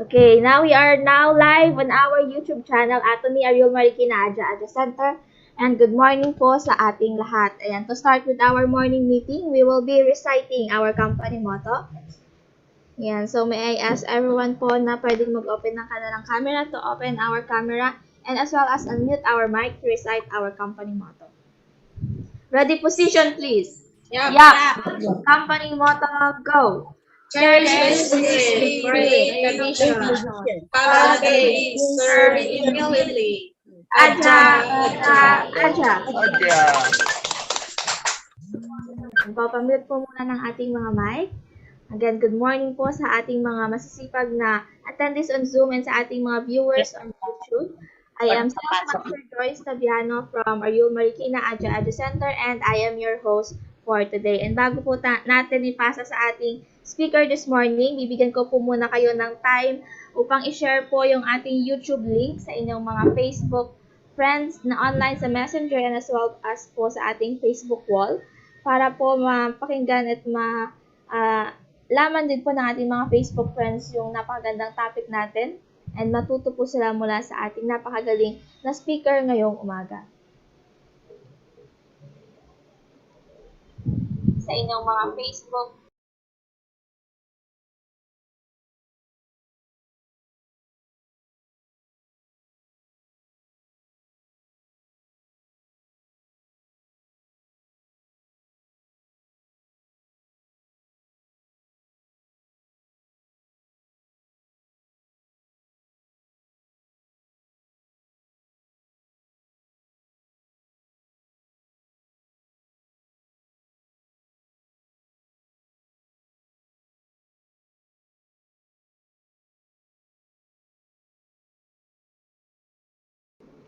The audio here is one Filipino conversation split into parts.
Okay, now we are now live on our YouTube channel, Atomy, Ariul, Marikina, Center. And good morning po sa ating lahat. Ayan, to start with our morning meeting, we will be reciting our company motto. Ayan, so may I ask everyone po na pwedeng mag-open ng kanilang camera to open our camera and as well as unmute our mic to recite our company motto. Ready position, please. Yup. Company motto, go. Cherish spirit, create the vision, cultivate, serve in humility. Aja. Papamute po muna ng ating mga mic. Again, good morning po sa ating mga masisipag na attendees on Zoom and sa ating mga viewers on YouTube. I am Master Joyce Tabiano from Ariul, Marikina, Aja Center, and I am your host for today. And bago po natin ipasa sa ating speaker this morning, bibigyan ko po muna kayo ng time upang i-share po yung ating YouTube link sa inyong mga Facebook friends na online sa Messenger and as well as po sa ating Facebook wall para po mapakinggan at laman din po ng ating mga Facebook friends yung napakagandang topic natin and matuto po sila mula sa ating napakagaling na speaker ngayong umaga. Sa inyong mga Facebook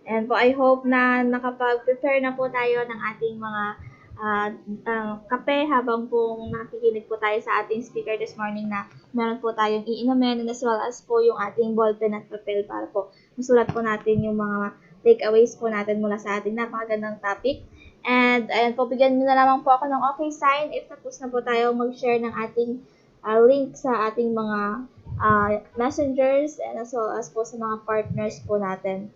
And po, I hope na nakapag-prepare na po tayo ng ating mga kape habang pong nakikinig po tayo sa ating speaker this morning na meron po tayong iinumin and as well as po yung ating ballpen at papel para po masulat po natin yung mga takeaways po natin mula sa ating napakagandang topic. And ayan po, bigyan nyo na lamang po ako ng okay sign if tapos na po tayo mag-share ng ating link sa ating mga messengers and as well as po sa mga partners po natin.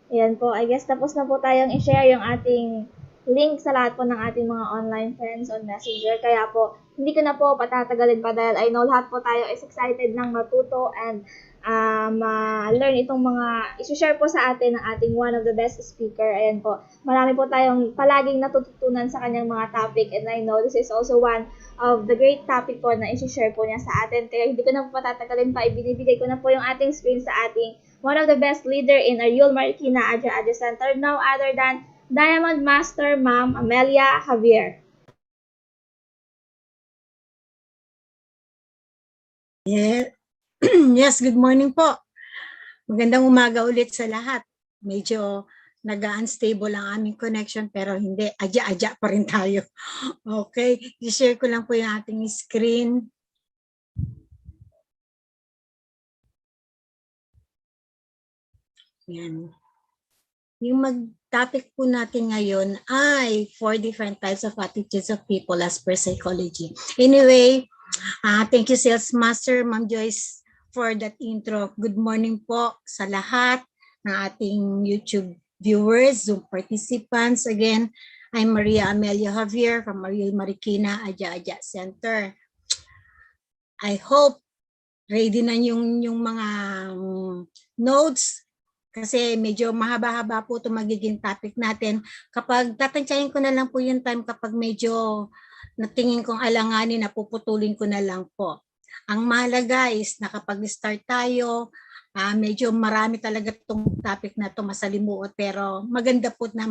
Ayan po, I guess tapos na po tayong i-share yung ating link sa lahat po ng ating mga online friends on Messenger. Kaya po, hindi ko na po patatagalin pa dahil I know lahat po tayo is excited ng matuto and ma-learn itong mga isi-share po sa atin ng ating one of the best speaker. Ayan po, marami po tayong palaging natututunan sa kanyang mga topic and I know this is also one of the great topic po na isi-share po niya sa atin. Kaya hindi ko na po patatagalin pa, ibinibigay ko na po yung ating screen sa ating one of the best leader in Ariul, Marikina, Aja Center, no other than Diamond Master Ma'am Amelia Javier. Yeah. Yes, good morning po. Magandang umaga ulit sa lahat. Medyo nag-unstable ang aming connection pero hindi, adya-adya pa rin tayo. Okay, i-share ko lang po yung ating screen. Yan. Yung mag-topic po natin ngayon ay 4 different types of attitudes of people as per psychology. Anyway, thank you Sales Master, Ma'am Joyce, for that intro. Good morning po sa lahat ng ating YouTube viewers, Zoom participants. Again, I'm Maria Amelia Javier from Ariul, Marikina, Aja Center. I hope ready na yung mga notes kasi medyo mahaba-haba po ito magiging topic natin. Kapag tatantyahin ko na lang po yung time kapag medyo natingin kong alanganin, napuputulin ko na lang po. Ang mahalaga is nakapag-start tayo, medyo marami talaga itong topic na ito, masalimuot, pero maganda po na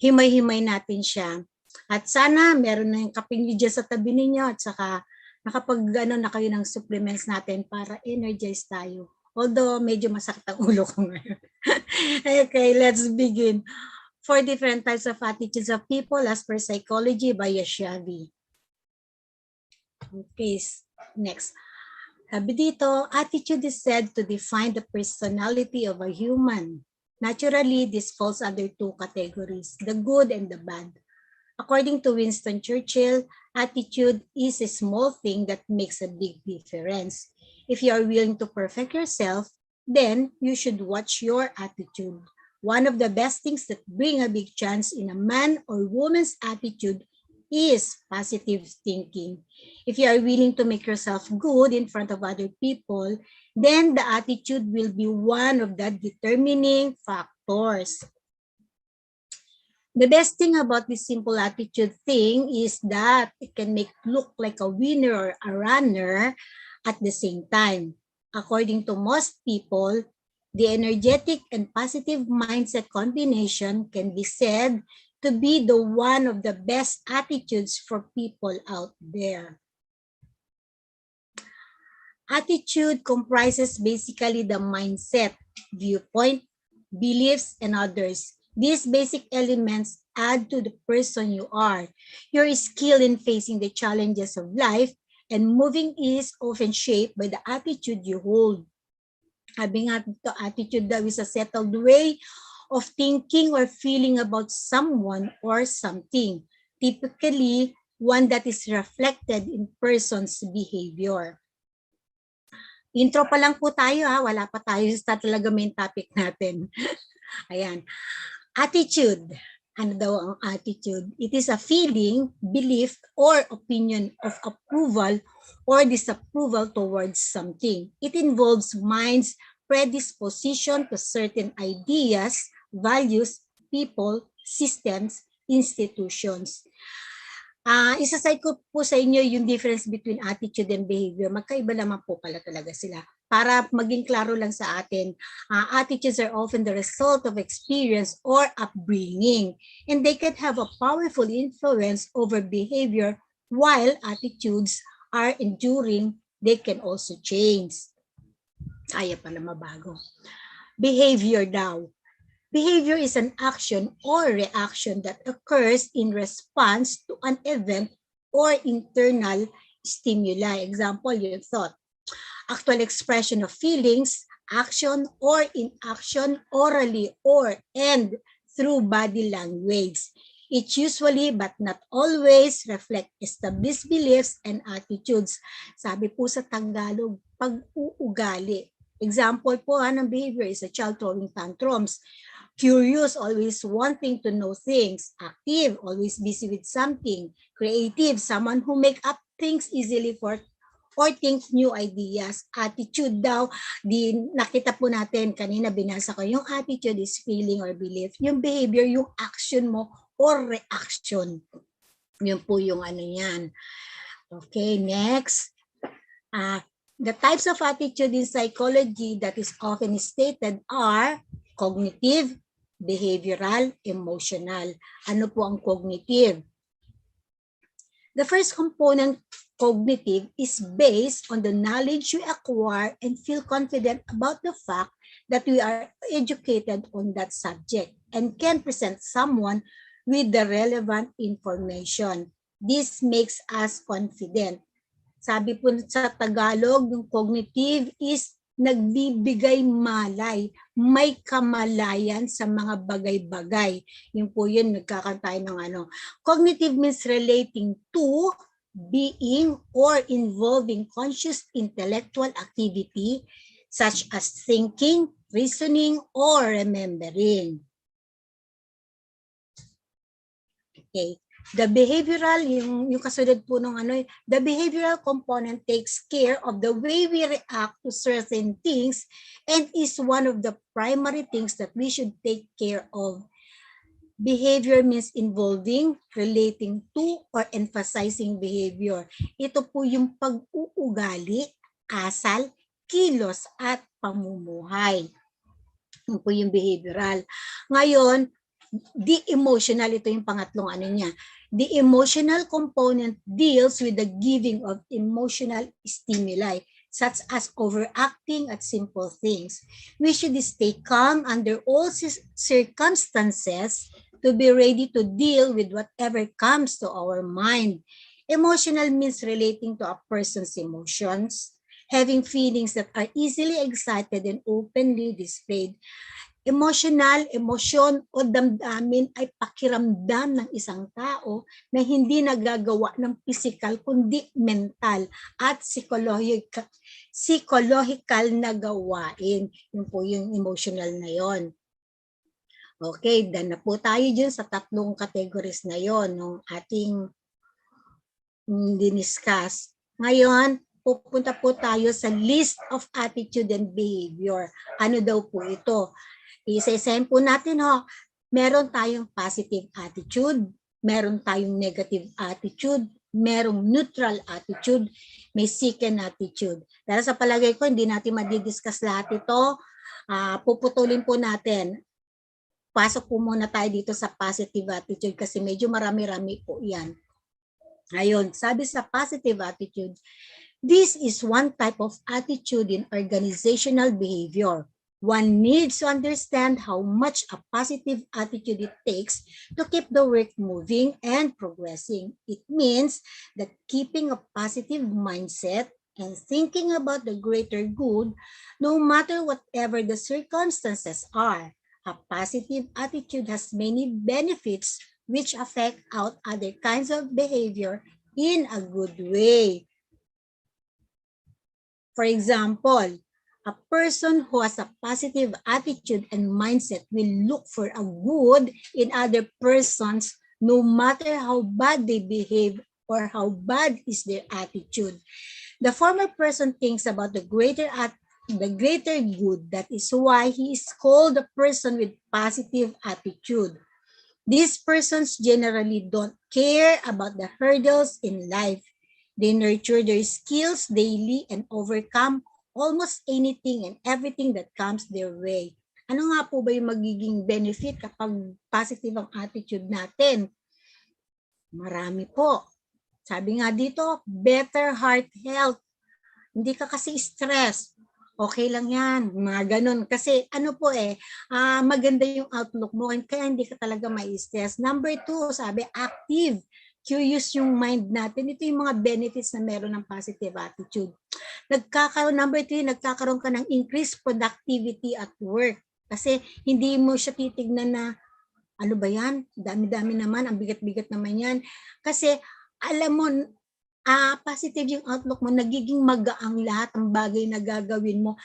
himay-himay natin siya. At sana meron na yung kape niyo dyan sa tabi ninyo at saka nakapag-ano na kayo ng supplements natin para energize tayo. Although medyo masakit ang ulo ko ngayon. Okay, let's begin. 4 different types of attitudes of people as per psychology by Javier. Okay, next. Sabi dito, attitude is said to define the personality of a human. Naturally, this falls under 2 categories, the good and the bad. According to Winston Churchill, attitude is a small thing that makes a big difference. If you are willing to perfect yourself, then you should watch your attitude. One of the best things that bring a big chance in a man or woman's attitude is positive thinking. If you are willing to make yourself good in front of other people, then the attitude will be one of the determining factors. The best thing about this simple attitude thing is that it can make look like a winner or a runner at the same time. According to most people, the energetic and positive mindset combination can be said to be the one of the best attitudes for people out there. Attitude comprises basically the mindset, viewpoint, beliefs, and others. These basic elements add to the person you are. Your skill in facing the challenges of life and moving is often shaped by the attitude you hold. Sabi nga dito, attitude daw is a settled way of thinking or feeling about someone or something. Typically, one that is reflected in person's behavior. Intro pa lang po tayo ha, wala pa tayo sa talaga main topic natin. Ayan. Attitude. Ano daw ang attitude? It is a feeling, belief, or opinion of approval or disapproval towards something. It involves mind's predisposition to certain ideas, values, people, systems, institutions. Isa-cite ko po sa inyo yung difference between attitude and behavior. Magkaiba naman po pala talaga sila. Para maging klaro lang sa atin, attitudes are often the result of experience or upbringing, and they can have a powerful influence over behavior. While attitudes are enduring, they can also change. Kaya pala mabago. Behavior daw. Behavior is an action or reaction that occurs in response to an event or internal stimuli. Example, your thought. Actual expression of feelings, action or inaction, orally or and through body language. It usually but not always reflect established beliefs and attitudes. Sabi po sa Tagalog, pag-uugali. Example po ng behavior is a child throwing tantrums. Curious, always wanting to know things. Active, always busy with something. Creative, someone who make up things easily or thinks new ideas. Attitude daw, nakita po natin, kanina binasa ko, yung attitude is feeling or belief. Yung behavior, yung action mo or reaction. Yun po yung ano yan. Okay, next. The types of attitude in psychology that is often stated are cognitive, behavioral, emotional. Ano po ang cognitive? The first component, cognitive, is based on the knowledge you acquire and feel confident about the fact that we are educated on that subject and can present someone with the relevant information. This makes us confident. Sabi po sa Tagalog, yung cognitive is nagbibigay malay, may kamalayan sa mga bagay-bagay. Yun po yun, nagkakantay ng ano. Cognitive means relating to, being, or involving conscious intellectual activity such as thinking, reasoning, or remembering. Okay. The behavioral, yung kasunod po ng ano, the behavioral component takes care of the way we react to certain things and is one of the primary things that we should take care of. Behavior means involving, relating to, or emphasizing behavior. Ito po yung pag-uugali, asal, kilos, at pamumuhay. Ito po yung behavioral. Ngayon, the emotional, ito yung pangatlong ano niya. The emotional component deals with the giving of emotional stimuli. such as overacting at simple things. We should stay calm under all circumstances to be ready to deal with whatever comes to our mind. Emotional means relating to a person's emotions, having feelings that are easily excited and openly displayed. Emotional, emosyon o damdamin ay pakiramdam ng isang tao na hindi nagagawa ng physical kundi mental at psychological na gawain. Yun po yung emotional na yon. Okay, dan na po tayo dyan sa tatlong categories na yon ng ating diniscuss. Ngayon, pupunta po tayo sa list of attitude and behavior. Ano daw po ito? Isa-isahin po natin ho. Meron tayong positive attitude, meron tayong negative attitude, merong neutral attitude, may second attitude. Dahil sa palagay ko, hindi natin madidiscuss lahat ito. Puputulin po natin. Pasok po muna tayo dito sa positive attitude kasi medyo marami-rami po yan. Ayun, sabi sa positive attitude, this is one type of attitude in organizational behavior. One needs to understand how much a positive attitude it takes to keep the work moving and progressing. It means that keeping a positive mindset and thinking about the greater good, no matter whatever the circumstances are. A positive attitude has many benefits which affect out other kinds of behavior in a good way. For example, a person who has a positive attitude and mindset will look for a good in other persons no matter how bad they behave or how bad is their attitude. The former person thinks about the greater good. That is why he is called a person with positive attitude. These persons generally don't care about the hurdles in life. They nurture their skills daily and overcome almost anything and everything that comes their way. Ano nga po ba yung magiging benefit kapag positive ang attitude natin? Marami po. Sabi nga dito, better heart health. Hindi ka kasi stress. Okay lang yan, mga ganun. Kasi ano po maganda yung outlook mo kaya hindi ka talaga ma-stress. Number 2, sabi active. Curious yung mind natin. Ito yung mga benefits na meron ng positive attitude. Number 3, nagkakaroon ka ng increased productivity at work. Kasi hindi mo siya titignan na, ano ba yan? Dami-dami naman, ang bigat-bigat naman yan. Kasi alam mo, positive yung outlook mo, nagiging magaang lahat ng bagay na gagawin mo.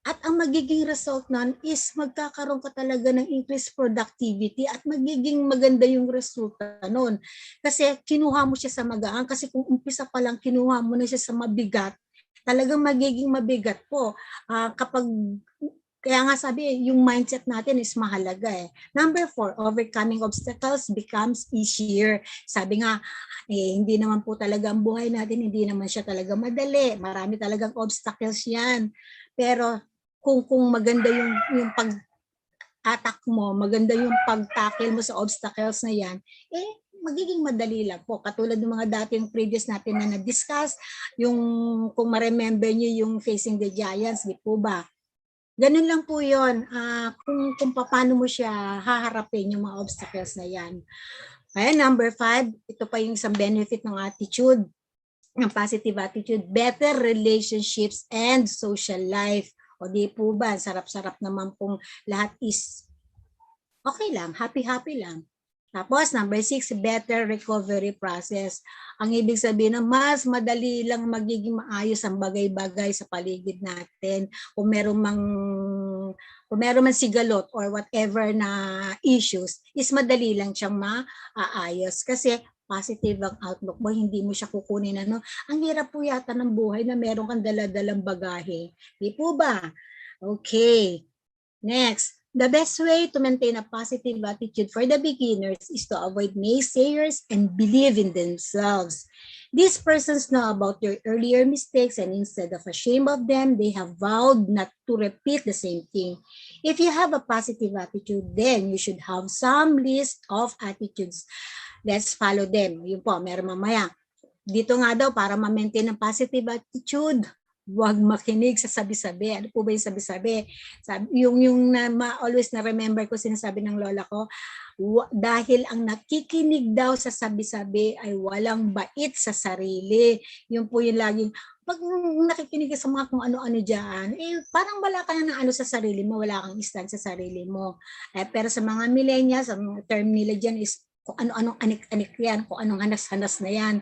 At ang magiging result nun is magkakaroon ka talaga ng increased productivity at magiging maganda yung resulta nun. Kasi kinuha mo siya sa magaan. Kasi kung umpisa pa lang kinuha mo na siya sa mabigat, talagang magiging mabigat po. Kaya nga sabi, yung mindset natin is mahalaga Number 4, overcoming obstacles becomes easier. Sabi nga, hindi naman po talaga ang buhay natin, hindi naman siya talaga madali. Marami talagang obstacles yan. Pero kung maganda yung pag-attack mo, maganda yung pag-tackle mo sa obstacles na yan, magiging madali lang po. Katulad ng mga dating previous natin na na-discuss, yung kung ma-remember nyo yung facing the giants, di po ba? Ganun lang po yun. Kung paano mo siya haharapin yung mga obstacles na yan. Ayan, number 5, ito pa yung isang benefit ng attitude, ng positive attitude, better relationships and social life. O di po ba, sarap-sarap naman pong lahat is okay lang, happy-happy lang. Tapos, number 6, better recovery process. Ang ibig sabihin na mas madali lang magiging maayos ang bagay-bagay sa paligid natin. Kung meron man sigalot or whatever na issues, is madali lang siyang maayos. Kasi positive ang outlook mo, hindi mo siya kukunin. Ang hirap po yata ng buhay na meron kang dala-dalang bagahe. Di po ba? Okay. Next. The best way to maintain a positive attitude for the beginners is to avoid naysayers and believe in themselves. These persons know about their earlier mistakes and instead of ashamed of them, they have vowed not to repeat the same thing. If you have a positive attitude, then you should have some list of attitudes. Let's follow them. Yun po, meron mamaya. Dito nga daw, para ma-maintain ang positive attitude, Huwag makinig sa sabi-sabi. Ano po ba yung sabi-sabi? Yung always na-remember ko, sinasabi ng lola ko, dahil ang nakikinig daw sa sabi-sabi ay walang bait sa sarili. Yun po yung laging, pag nakikinig ka sa mga kung ano-ano dyan, parang wala ka na ng ano sa sarili mo, wala kang stand sa sarili mo. Pero sa mga millennials, ang term nila dyan is kung ano-anong anik-anik yan, kung anong hanas-hanas na yan.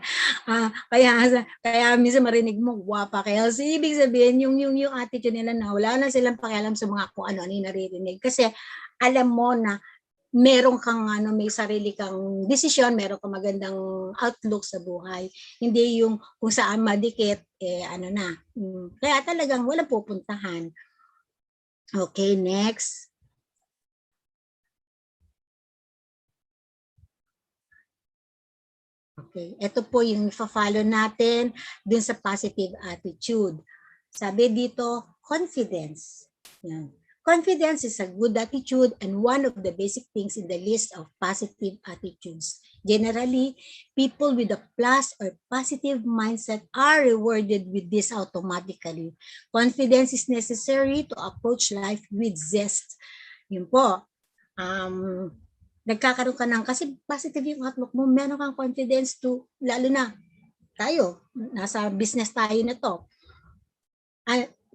Kaya minsan marinig mo, guwapa kaya. So, ibig sabihin, yung attitude nila na wala na silang pakialam sa mga kung ano-ano yung naririnig. Kasi alam mo na meron kang may sarili kang desisyon, meron kang magandang outlook sa buhay. Hindi yung kung saan madikit, Kaya talagang walang pupuntahan. Okay, next. Okay, ito po yung follow natin dun sa positive attitude. Sabi dito, confidence. Yan. Confidence is a good attitude and one of the basic things in the list of positive attitudes. Generally, people with a plus or positive mindset are rewarded with this automatically. Confidence is necessary to approach life with zest. Yun po. Nagkakaroon ka kasi positive yung outlook mo, meron kang confidence to, lalo na tayo, nasa business tayo na to.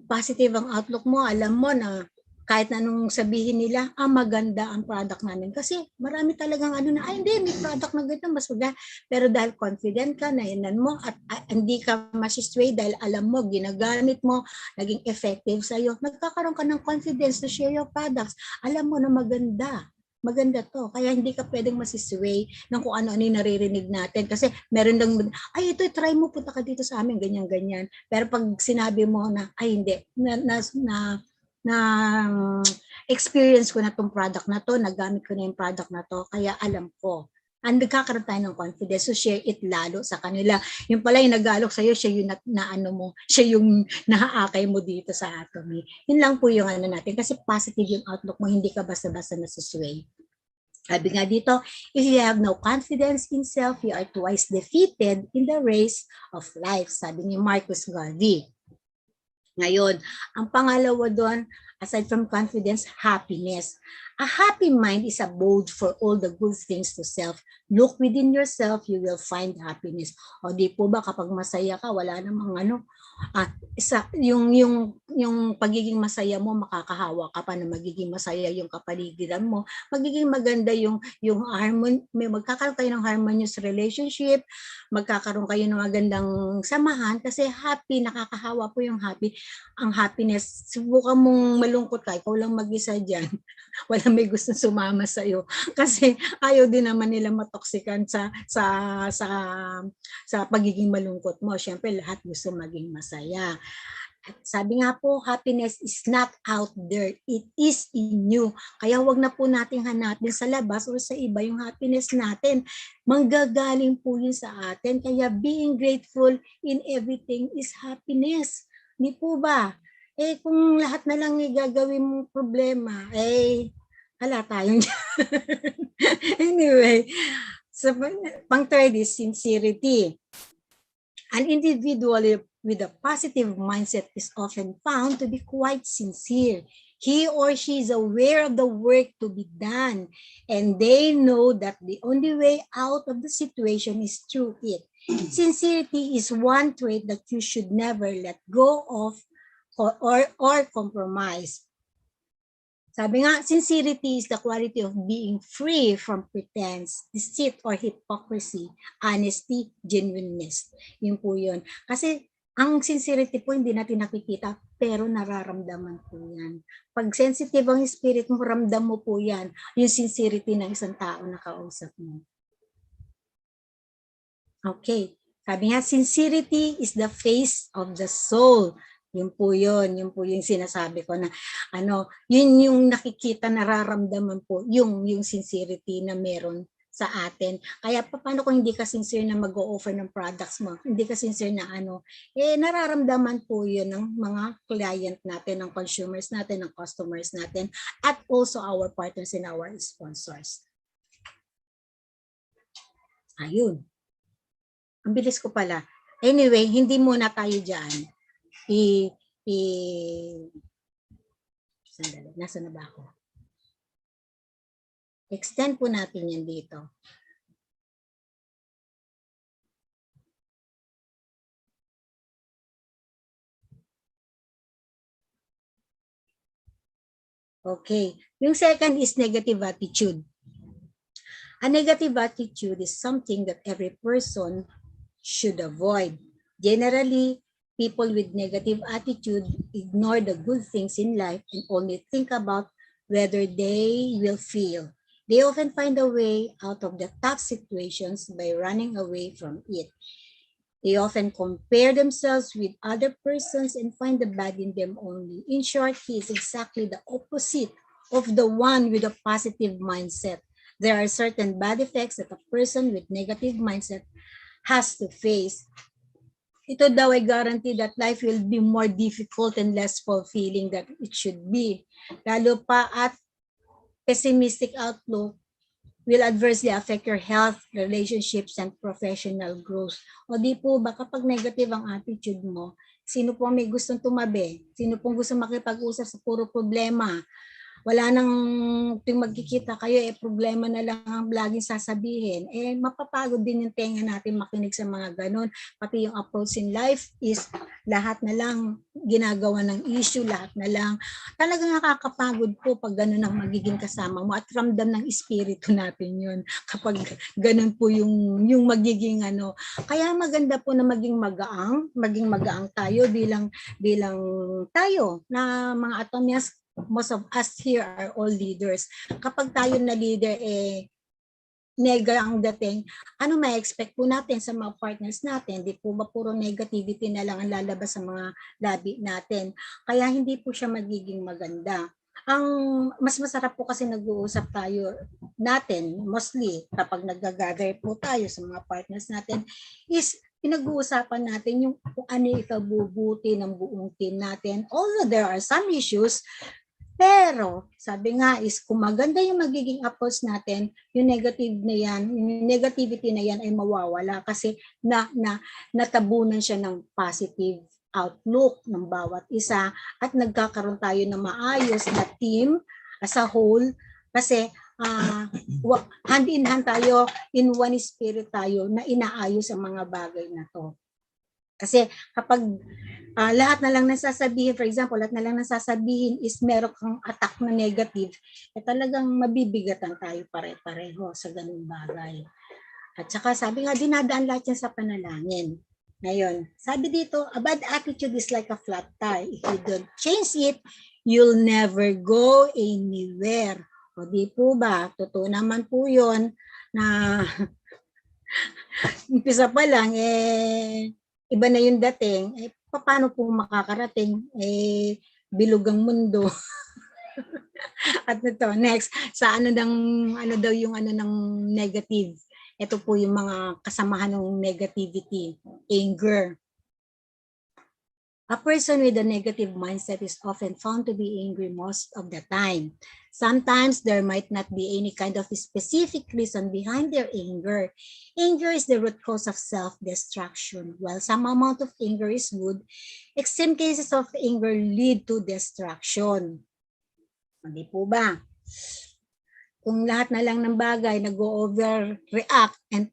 Positive ang outlook mo, alam mo na kahit anong sabihin nila, maganda ang product namin. Kasi marami talagang hindi, may product na ganito, mas maganda. Pero dahil confident ka, nainan mo, at hindi ka masisway dahil alam mo, ginagamit mo, naging effective sa'yo, nagkakaroon ka ng confidence to share your products. Alam mo na maganda to. Kaya hindi ka pwedeng masisway ng kung ano-ano yung naririnig natin. Kasi meron lang, ito, try mo, punta ka dito sa amin, ganyan-ganyan. Pero pag sinabi mo na, hindi, na experience ko na tong product na to, nagamit ko na yung product na to, kaya alam ko. And nagkakaroon tayo ng confidence, so share it lalo sa kanila. Yung pala yung nag-alok sa'yo, siya yung siya yung nahaakay mo dito sa Atomy. Yun lang po yung natin, kasi positive yung outlook mo, hindi ka basta-basta nasusway. Sabi nga dito, if you have no confidence in self, you are twice defeated in the race of life. Sabi ni Marcus Garvey. Ngayon, ang pangalawa doon, aside from confidence, happiness. A happy mind is abode for all the good things to self. Look within yourself, you will find happiness. O di po ba kapag masaya ka, wala namang yung pagiging masaya mo, makakahawa ka pa na magiging masaya yung kapaligiran mo. Magiging maganda yung harmony, magkakaroon kayo ng harmonious relationship, magkakaroon kayo ng magandang samahan kasi happy, nakakahawa po yung happy. Ang happiness, subukan mong malungkot ka, ikaw lang mag-isa dyan. Wala may gusto sumama sa iyo kasi ayaw din naman nila matoksikan sa pagiging malungkot mo. Siyempre lahat gusto maging masaya. At sabi nga po, happiness is not out there, it is in you. Kaya wag na po nating hanapin sa labas o sa iba yung happiness natin. Manggagaling po yun sa atin. Kaya being grateful in everything is happiness. Di po ba? Kung lahat na lang gagawin mong problema, wala tayong Anyway, so, pang third is sincerity. An individual with a positive mindset is often found to be quite sincere. He or she is aware of the work to be done, and they know that the only way out of the situation is through it. Sincerity is one trait that you should never let go of or compromise. Sabi nga, sincerity is the quality of being free from pretense, deceit, or hypocrisy, honesty, genuineness. Yun po yun. Kasi ang sincerity po hindi natin nakikita, pero nararamdaman po yan. Pag sensitive ang spirit mo, ramdam mo po yan, yung sincerity ng isang tao na kausap mo. Okay. Sabi nga, sincerity is the face of the soul. Yun po yung sinasabi ko na yun yung nakikita, nararamdaman po yung sincerity na meron sa atin. Kaya paano kung hindi ka sincere na mag-o-offer ng products mo, hindi ka sincere na nararamdaman po yun ng mga client natin, ng consumers natin, ng customers natin, at also our partners and our sponsors. Ayun. Ang bilis ko pala. Anyway, hindi muna tayo dyan. i, i, sandali, nasa na ba ako? Extend po natin yan dito. Okay. Yung second is negative attitude. A negative attitude is something that every person should avoid. Generally, people with negative attitude ignore the good things in life and only think about whether they will feel. They often find a way out of the tough situations by running away from it. They often compare themselves with other persons and find the bad in them only. In short, he is exactly the opposite of the one with a positive mindset. There are certain bad effects that a person with negative mindset has to face. Ito daw ay guarantee that life will be more difficult and less fulfilling than it should be. Lalo pa at pessimistic outlook will adversely affect your health, relationships, and professional growth. O di po ba kapag negative ang attitude mo, sino po may gustong tumabi? Sino pong gusto makipag-usap sa puro problema? Wala nang tuwing magkikita kayo, problema na lang ang laging sasabihin. Mapapagod din yung tenga natin makinig sa mga ganun. Pati yung approach in life is lahat na lang ginagawa ng issue, lahat na lang. Talagang nakakapagod po pag ganun ang magiging kasama mo at ramdam ng espiritu natin yun kapag ganun po yung magiging ano. Kaya maganda po na maging magaang tayo bilang tayo na mga Atomias. Most of us here are all leaders. Kapag tayo na leader, nega ang dating, ano may expect po natin sa mga partners natin? Di po ba puro negativity na lang ang lalabas sa mga labi natin? Kaya hindi po siya magiging maganda. Ang mas masarap po kasi nag-uusap tayo natin, mostly kapag nag-gather po tayo sa mga partners natin, is pinag-uusapan natin yung kung ano ikabubuti ng buong team natin. Although there are some issues, pero sabi nga is kung maganda yung magiging approach natin, yung negativity na yan ay mawawala kasi natabunan siya ng positive outlook ng bawat isa at nagkakaroon tayo ng maayos na team as a whole kasi hand in hand tayo, in one spirit tayo na inaayos ang mga bagay na to. Kasi kapag lahat na lang nasasabihin, for example, lahat na lang nasasabihin is meron kang attack na negative, talagang mabibigatan tayo pare-pareho sa ganung bagay. At saka sabi nga, dinadaan lahat yan sa panalangin. Ngayon, sabi dito, a bad attitude is like a flat tire. If you don't change it, you'll never go anywhere. O di po ba? Totoo naman po yun na umpisa pa lang, iba na yung dating, paano po makakarating? Bilog ang mundo. At ito, next, sa ano daw yung ng negative. Ito po yung mga kasamahan ng negativity, anger. A person with a negative mindset is often found to be angry most of the time. Sometimes there might not be any kind of specific reason behind their anger. Anger is the root cause of self-destruction. While some amount of anger is good, extreme cases of anger lead to destruction. Hindi po ba? Kung lahat na lang ng bagay nag-overreact and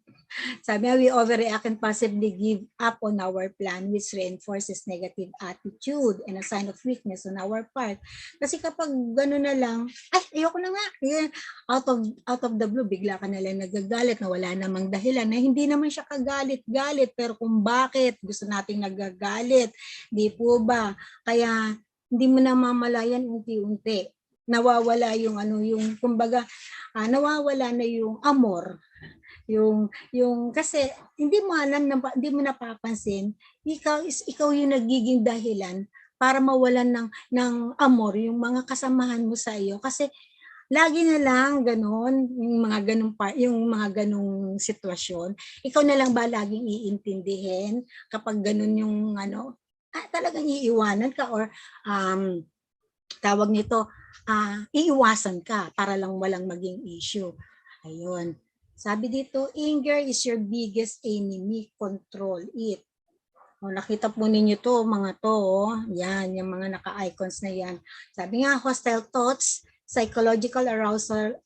sabi nga, we overreact and possibly give up on our plan, which reinforces negative attitude and a sign of weakness on our part. Kasi kapag gano'n na lang, ayoko na nga. Out of the blue, bigla ka na lang nagagalit na wala namang dahilan na hindi naman siya kagalit-galit. Pero kung bakit gusto nating nagagalit, di po ba? Kaya hindi mo na mamalayan unti-unti. Nawawala yung kumbaga, nawawala na yung amor. Yung kasi hindi mo alam, hindi mo napapansin, ikaw yung nagiging dahilan para mawalan ng amor yung mga kasamahan mo sa iyo kasi lagi na lang ganon yung mga ganong sitwasyon, ikaw na lang ba laging iintindihin kapag ganon yung talagang iiwanan ka or tawag nito iiwasan ka para lang walang maging issue. Ayun. Sabi dito, anger is your biggest enemy. Control it. O, nakita po ninyo to, mga to. Yan, yung mga naka-icons na yan. Sabi nga, hostile thoughts, psychological arousal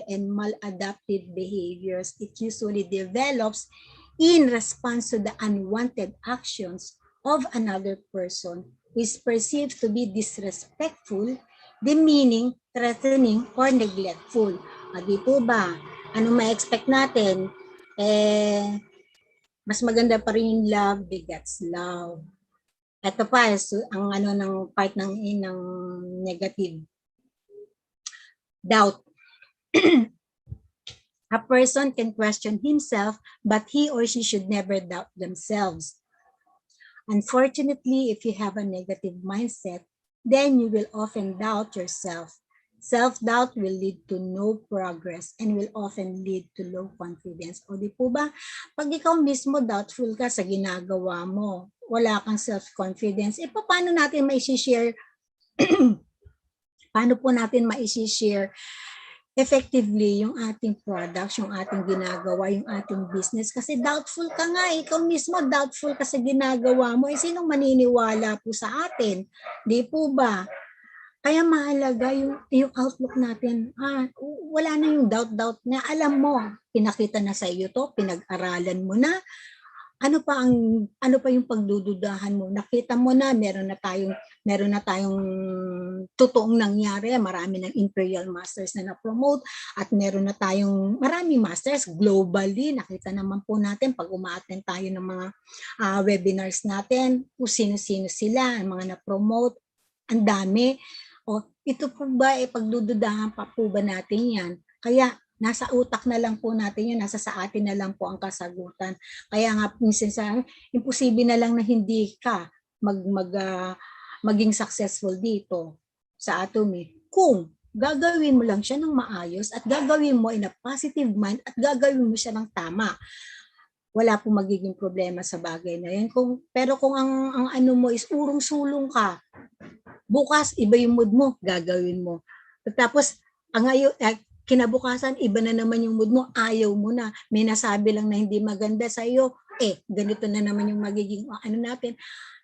and maladaptive behaviors. It usually develops in response to the unwanted actions of another person who is perceived to be disrespectful, demeaning, threatening, or neglectful. Di po ba? Ano ma-expect natin? Mas maganda pa rin yung love begets love. Ito pa, ang ano ng part ng negative. Doubt. A person can question himself, but he or she should never doubt themselves. Unfortunately, if you have a negative mindset, then you will often doubt yourself. Self-doubt will lead to no progress and will often lead to low confidence. O di po ba, pag ikaw mismo doubtful ka sa ginagawa mo, wala kang self-confidence, paano natin mai-share paano po natin mai-share effectively yung ating products, yung ating ginagawa, yung ating business. Kasi doubtful ka nga, ikaw mismo doubtful ka sa ginagawa mo. Sinong maniniwala po sa atin? Di po ba? Kaya mahalaga yung outlook natin. Wala na yung doubt na alam mo, pinakita na sa iyo to, pinag-aralan mo na. Ano pa yung pagdududahan mo? Nakita mo na meron na tayong totoong nangyari, marami ng Imperial Masters na na-promote at meron na tayong maraming masters globally. Nakita naman po natin pag uma-attend tayo ng mga webinars natin, kung sino-sino sila, ang mga na-promote, ang dami. O ito po ba pagdududahan pa po ba natin yan? Kaya nasa utak na lang po natin yun, nasa sa atin na lang po ang kasagutan. Kaya nga minsan imposible na lang na hindi ka maging successful dito sa Atomy kung gagawin mo lang siya ng maayos at gagawin mo in a positive mind at gagawin mo siya ng tama. Wala po magiging problema sa bagay na yan. Pero kung ang ano mo is urong-sulong ka, bukas iba yung mood mo, gagawin mo. Tapos kinabukasan, iba na naman yung mood mo, ayaw mo na, may nasabi lang na hindi maganda sa iyo, ganito na naman yung magiging ano natin.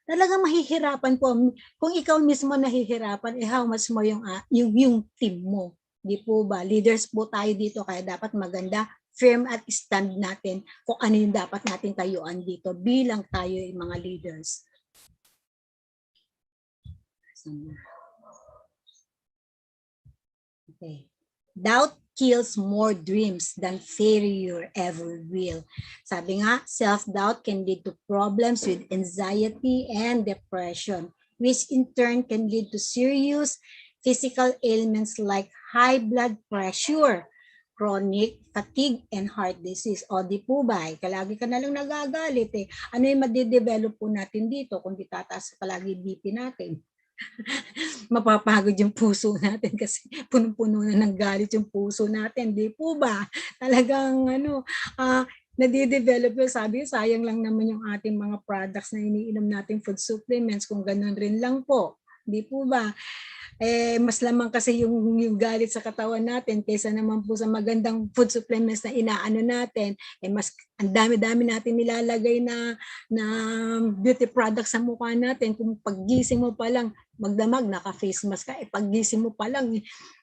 Talagang mahihirapan po. Kung ikaw mismo nahihirapan, how much mo yung team mo. Di po ba? Leaders po tayo dito, kaya dapat maganda, firm at stand natin kung ano yung dapat natin tayuan dito bilang tayo yung mga leaders. Okay. Doubt kills more dreams than failure ever will. Sabi nga, self-doubt can lead to problems with anxiety and depression, which in turn can lead to serious physical ailments like high blood pressure, chronic fatigue, and heart disease. O di po ba, kalagi ka na lang nagagalit Ano yung madidevelop po natin dito kung di tataas palagi BP natin? Mapapagod yung puso natin kasi punong-puno na ng galit yung puso natin, di po ba? Talagang nadidevelop yung sabi, sayang lang naman yung ating mga products na iniinom nating food supplements kung ganun rin lang po, di po ba? Mas lamang kasi yung galit sa katawan natin kaysa naman po sa magandang food supplements na inaano natin, mas ang dami-dami natin nilalagay na beauty products sa mukha natin. Kung paggising mo pa lang, magdamag, naka-face mask ka, paggising mo pa lang,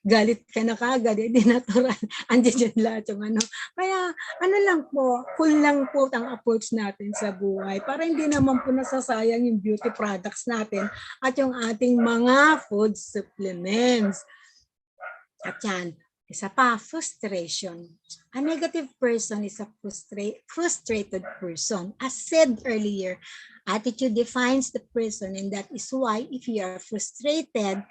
galit ka na kagad, di natural, andyan lahat yung ano. Kaya, ano lang po, cool lang po ang approach natin sa buhay para hindi naman po nasasayang yung beauty products natin at yung ating mga food supplements. At yan, isa pa, frustration. A negative person is a frustrated person. As said earlier, attitude defines the person, and that is why if you are frustrated,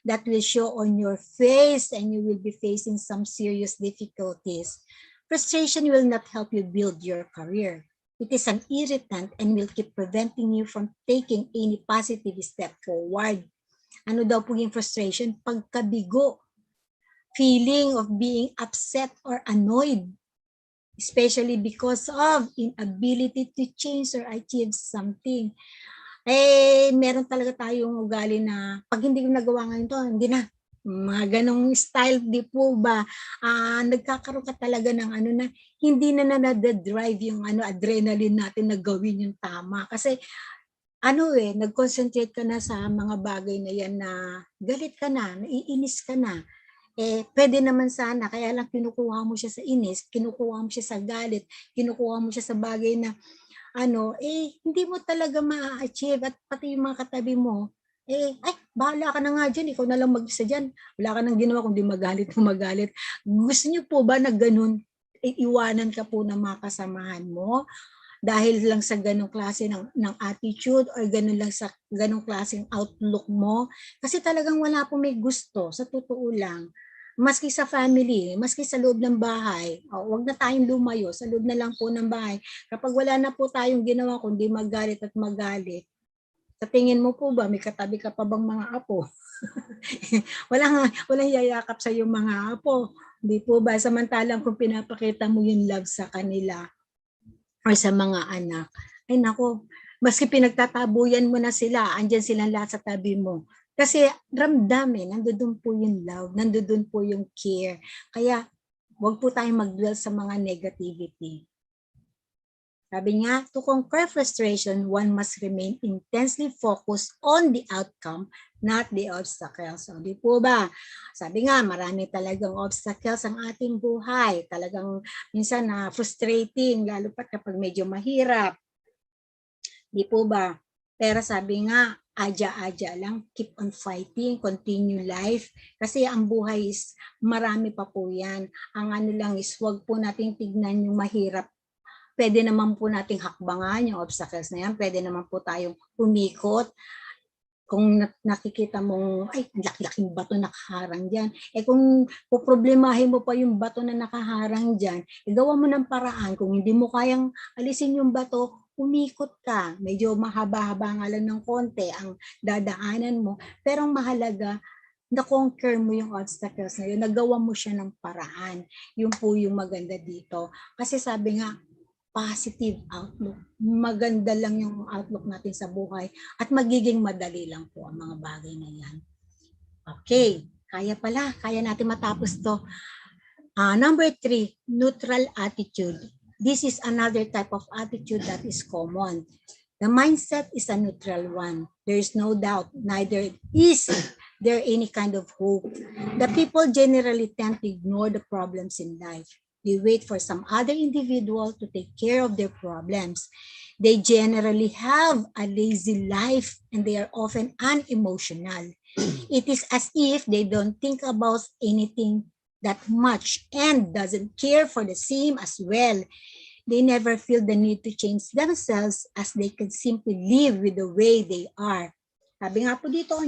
that will show on your face and you will be facing some serious difficulties. Frustration will not help you build your career. It is an irritant and will keep preventing you from taking any positive step forward. Ano daw po yung frustration? Pagkabigo. Feeling of being upset or annoyed, especially because of inability to change or achieve something. Meron talaga tayong ugali na pag hindi ko nagawa ngayon to, hindi na, mga ganong style, di po ba? Nagkakaroon ka talaga ng ano na hindi na nadadrive yung adrenaline natin na gawin yung tama. Kasi nag-concentrate ka na sa mga bagay na yan na galit ka na, naiinis ka na. Pwede naman sana, kaya lang kinukuha mo siya sa inis, kinukuha mo siya sa galit, kinukuha mo siya sa bagay na hindi mo talaga ma-achieve at pati yung mga katabi mo, bahala ka na nga dyan, ikaw na lang mag-isa dyan. Wala ka nang ginawa kundi magalit na magalit. Gusto niyo po ba na ganun, iwanan ka po ng mga kasamahan mo dahil lang sa ganong klase ng attitude or ganun lang sa ganong klaseng outlook mo? Kasi talagang wala po may gusto, sa totoo lang. Maski sa family, maski sa loob ng bahay, wag na tayong lumayo, sa loob na lang po ng bahay. Kapag wala na po tayong ginawa kundi magalit at magalit, sa tingin mo po ba, may katabi ka pa bang mga apo? walang yayakap sa yung mga apo. Hindi po ba? Samantalang kung pinapakita mo yung love sa kanila or sa mga anak, ay nako, maski pinagtatabuyan mo na sila, andyan silang lahat sa tabi mo. Kasi ramdam nandoon po yung love, nandoon po yung care. Kaya wag po tayong mag-dwell sa mga negativity. Sabi nga, to conquer frustration, one must remain intensely focused on the outcome, not the obstacles. So, di po ba? Sabi nga, marami talagang obstacles ang ating buhay. Talagang minsan na frustrating, lalo pa kapag medyo mahirap. Di po ba? Pero sabi nga, adya-adya lang, keep on fighting, continue life. Kasi ang buhay is marami pa po yan. Ang lang is, wag po nating tignan yung mahirap. Pwede naman po nating hakbangan yung obstacles na yan. Pwede naman po tayong umikot. Kung nakikita mong, laki-laking bato nakaharang dyan. Kung poproblemahin mo pa yung bato na nakaharang dyan, gawa mo ng paraan. Kung hindi mo kayang alisin yung bato, umikot ka. Medyo mahaba-haba nga lang ng konti ang dadaanan mo. Pero ang mahalaga, na-conquer mo yung obstacles na yun, nagawa mo siya ng paraan. Yun po yung maganda dito. Kasi sabi nga, positive outlook. Maganda lang yung outlook natin sa buhay at magiging madali lang po ang mga bagay na yan. Okay, kaya natin matapos to. Number 3, neutral attitude. This is another type of attitude that is common. The mindset is a neutral one. There is no doubt, neither is there any kind of hope. The people generally tend to ignore the problems in life. They wait for some other individual to take care of their problems. They generally have a lazy life and they are often unemotional. It is as if they don't think about anything that much and doesn't care for the same as well. They never feel the need to change themselves as they can simply live with the way they are. Sabi nga po dito,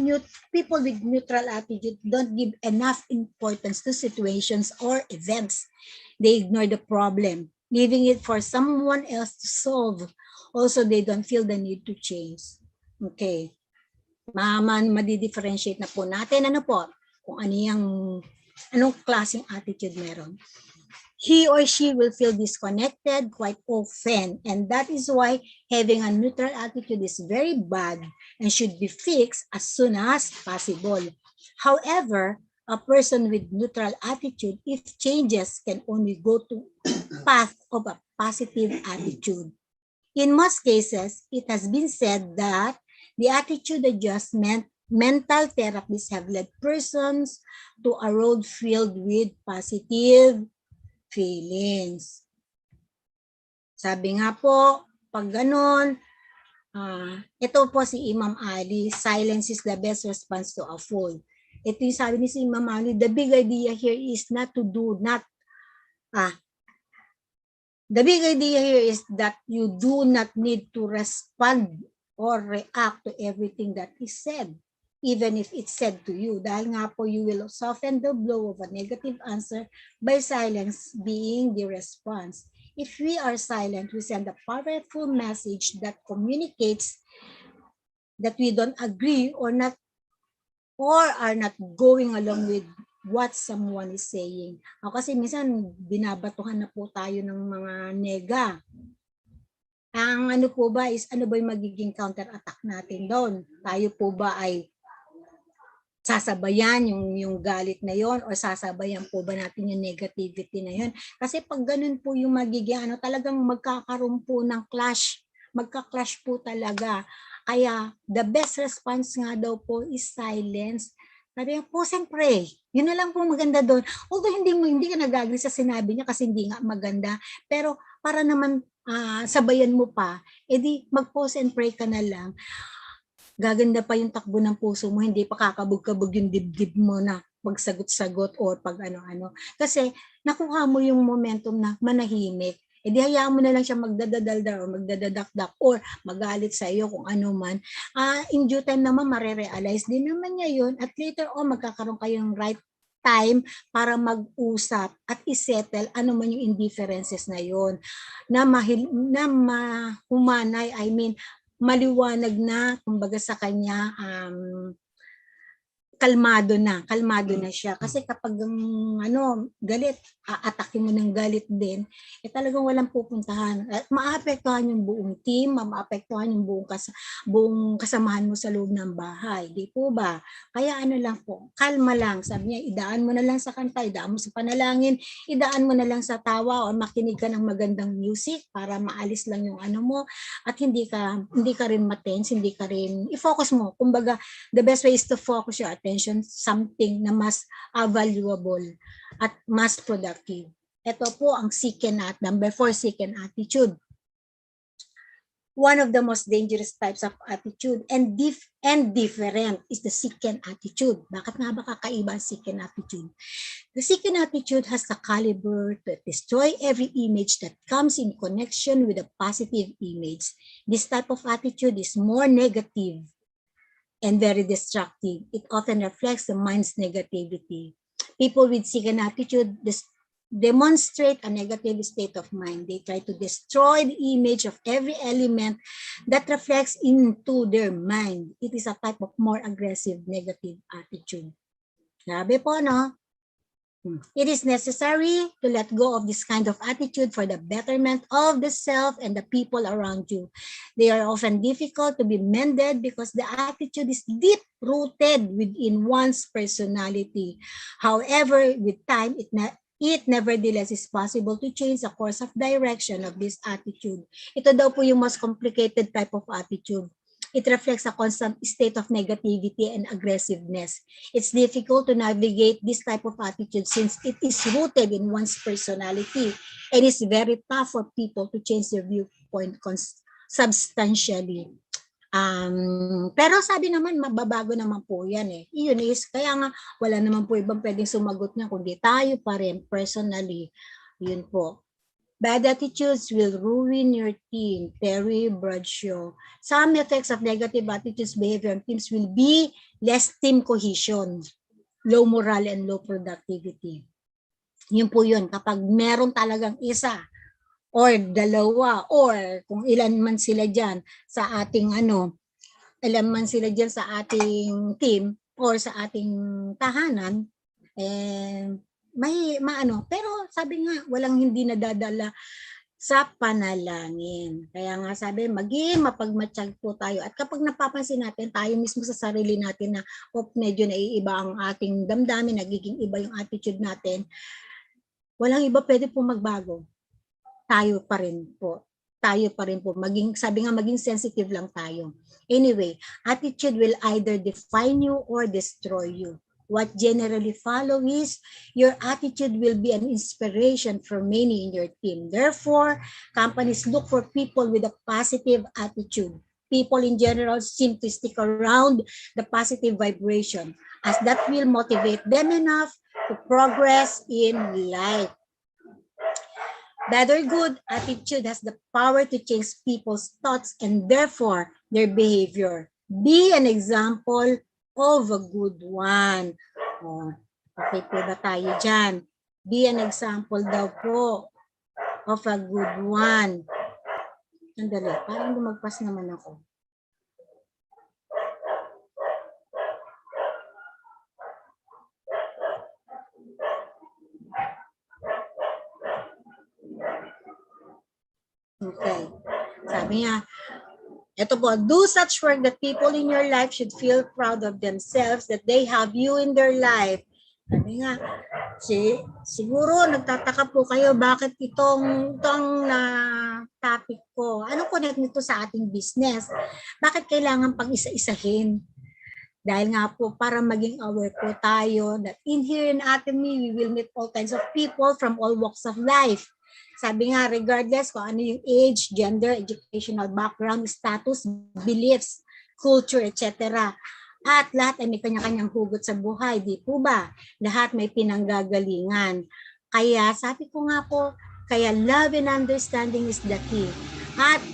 people with neutral attitude don't give enough importance to situations or events. They ignore the problem, leaving it for someone else to solve. Also, they don't feel the need to change. Okay. Madi-differentiate na po natin. Kung anong klaseng attitude meron. He or she will feel disconnected quite often, and that is why having a neutral attitude is very bad and should be fixed as soon as possible. However, a person with neutral attitude, if changes, can only go to path of a positive attitude. In most cases, it has been said that the attitude adjustment mental therapists have led persons to a road filled with positive feelings. Sabi nga po, pag ganun, ito po si Imam Ali, silence is the best response to a fool. Ito yung sabi ni si Imam Ali, the big idea here is the big idea here is that you do not need to respond or react to everything that is said, even if it's said to you. Dahil nga po, you will soften the blow of a negative answer by silence being the response. If we are silent, we send a powerful message that communicates that we don't agree or are not going along with what someone is saying. Kasi minsan, binabatuhan na po tayo ng mga nega. Ang po ba is, ano ba yung magiging counter-attack natin doon? Tayo po ba ay sasabayan yung galit na yon or sasabayan po ba natin yung negativity na yon? Kasi pag ganun po yung magiging ano, talagang magkakaroon po ng clash. Magka-clash po talaga. Kaya the best response nga daw po is silence. Sabi po, siyempre, yun na lang po maganda doon. Although hindi ka nag-agree sa sinabi niya kasi hindi nga maganda. Pero para naman sabayan mo pa, edi mag-pause and pray ka na lang. Gaganda pa yung takbo ng puso mo, hindi pa kakabog-kabog yung dibdib mo na pagsagot-sagot or pag ano-ano. Kasi nakuha mo yung momentum na manahimik. E di hayaan mo na lang siya magdadadaldal o magdadadakdak or magalit sa iyo kung ano man. In due time naman, marerealize din naman niya yun at later on magkakaroon kayong right time para mag-usap at isettle ano man yung indifferences na yun na mahumanay, I mean, maliwanag na kumbaga sa kanya kalmado na siya kasi kapag galit aatakin mo ng galit din talagang walang pupuntahan at maapektuhan yung buong team, maapektuhan yung buong kasamahan mo sa loob ng bahay, di po ba? Kaya lang po, kalma lang, sabi niya, idaan mo na lang sa kanta, idaan mo sa panalangin, idaan mo na lang sa tawa o makinig ka ng magandang music para maalis lang yung mo at hindi ka rin matense, hindi ka rin i-focus mo, kumbaga the best way is to focus your attention something na mas valuable at mas productive. Ito po ang number 4, second attitude. One of the most dangerous types of attitude and different is the second attitude. Bakit nga ba kakaiba ang second attitude? The second attitude has the caliber to destroy every image that comes in connection with a positive image. This type of attitude is more negative and very destructive. It often reflects the mind's negativity. People with second attitude demonstrate a negative state of mind. They try to destroy the image of every element that reflects into their mind. It is a type of more aggressive negative attitude. Sabi po, no? It is necessary to let go of this kind of attitude for the betterment of the self and the people around you. They are often difficult to be mended because the attitude is deep-rooted within one's personality. However, with time, it nevertheless is possible to change the course of direction of this attitude. Ito daw po yung most complicated type of attitude. It reflects a constant state of negativity and aggressiveness. It's difficult to navigate this type of attitude since it is rooted in one's personality and it's very tough for people to change their viewpoint substantially. Pero sabi naman, mababago naman po yan eh. Yun is, kaya nga wala naman po ibang pwedeng sumagot niya kundi tayo pa rin personally. Yun po. Bad attitudes will ruin your team. Terry Bradshaw. Some effects of negative attitudes behavior on teams will be less team cohesion, low morale, and low productivity. Yun po yun. Kapag meron talagang isa or dalawa or kung ilan man sila dyan sa ating ilan man sila dyan sa ating team or sa ating tahanan, may pero sabi nga walang hindi nadadala sa panalangin. Kaya nga sabi, maging mapagmatsyag po tayo. At kapag napapansin natin, tayo mismo sa sarili natin na medyo naiiba ang ating damdamin, nagiging iba yung attitude natin, walang iba pwede po magbago. Tayo pa rin po. Sabi nga, maging sensitive lang tayo. Anyway, attitude will either define you or destroy you. What generally follows is your attitude will be an inspiration for many in your team. Therefore, companies look for people with a positive attitude. People in general seem to stick around the positive vibration as that will motivate them enough to progress in life. Bad or good, attitude has the power to change people's thoughts and therefore their behavior. Be an example of a good one. Okay po ba tayo dyan? Be an example daw po of a good one. Sandali, parang lumagpas naman ako. Okay. Sabi niya, Ito po, do such work that people in your life should feel proud of themselves, that they have you in their life. Sabi nga, siguro nagtataka po kayo bakit itong na topic ko. Ano connect nito sa ating business? Bakit kailangan pag-isa-isahin? Dahil nga po para maging aware po tayo that in here in Atomy, we will meet all kinds of people from all walks of life. Sabi nga, regardless kung ano yung age, gender, educational background, status, beliefs, culture, etc. At lahat ay may kanya-kanyang hugot sa buhay, di po ba? Lahat may pinanggagalingan. Kaya sabi ko nga po, kaya love and understanding is the key. At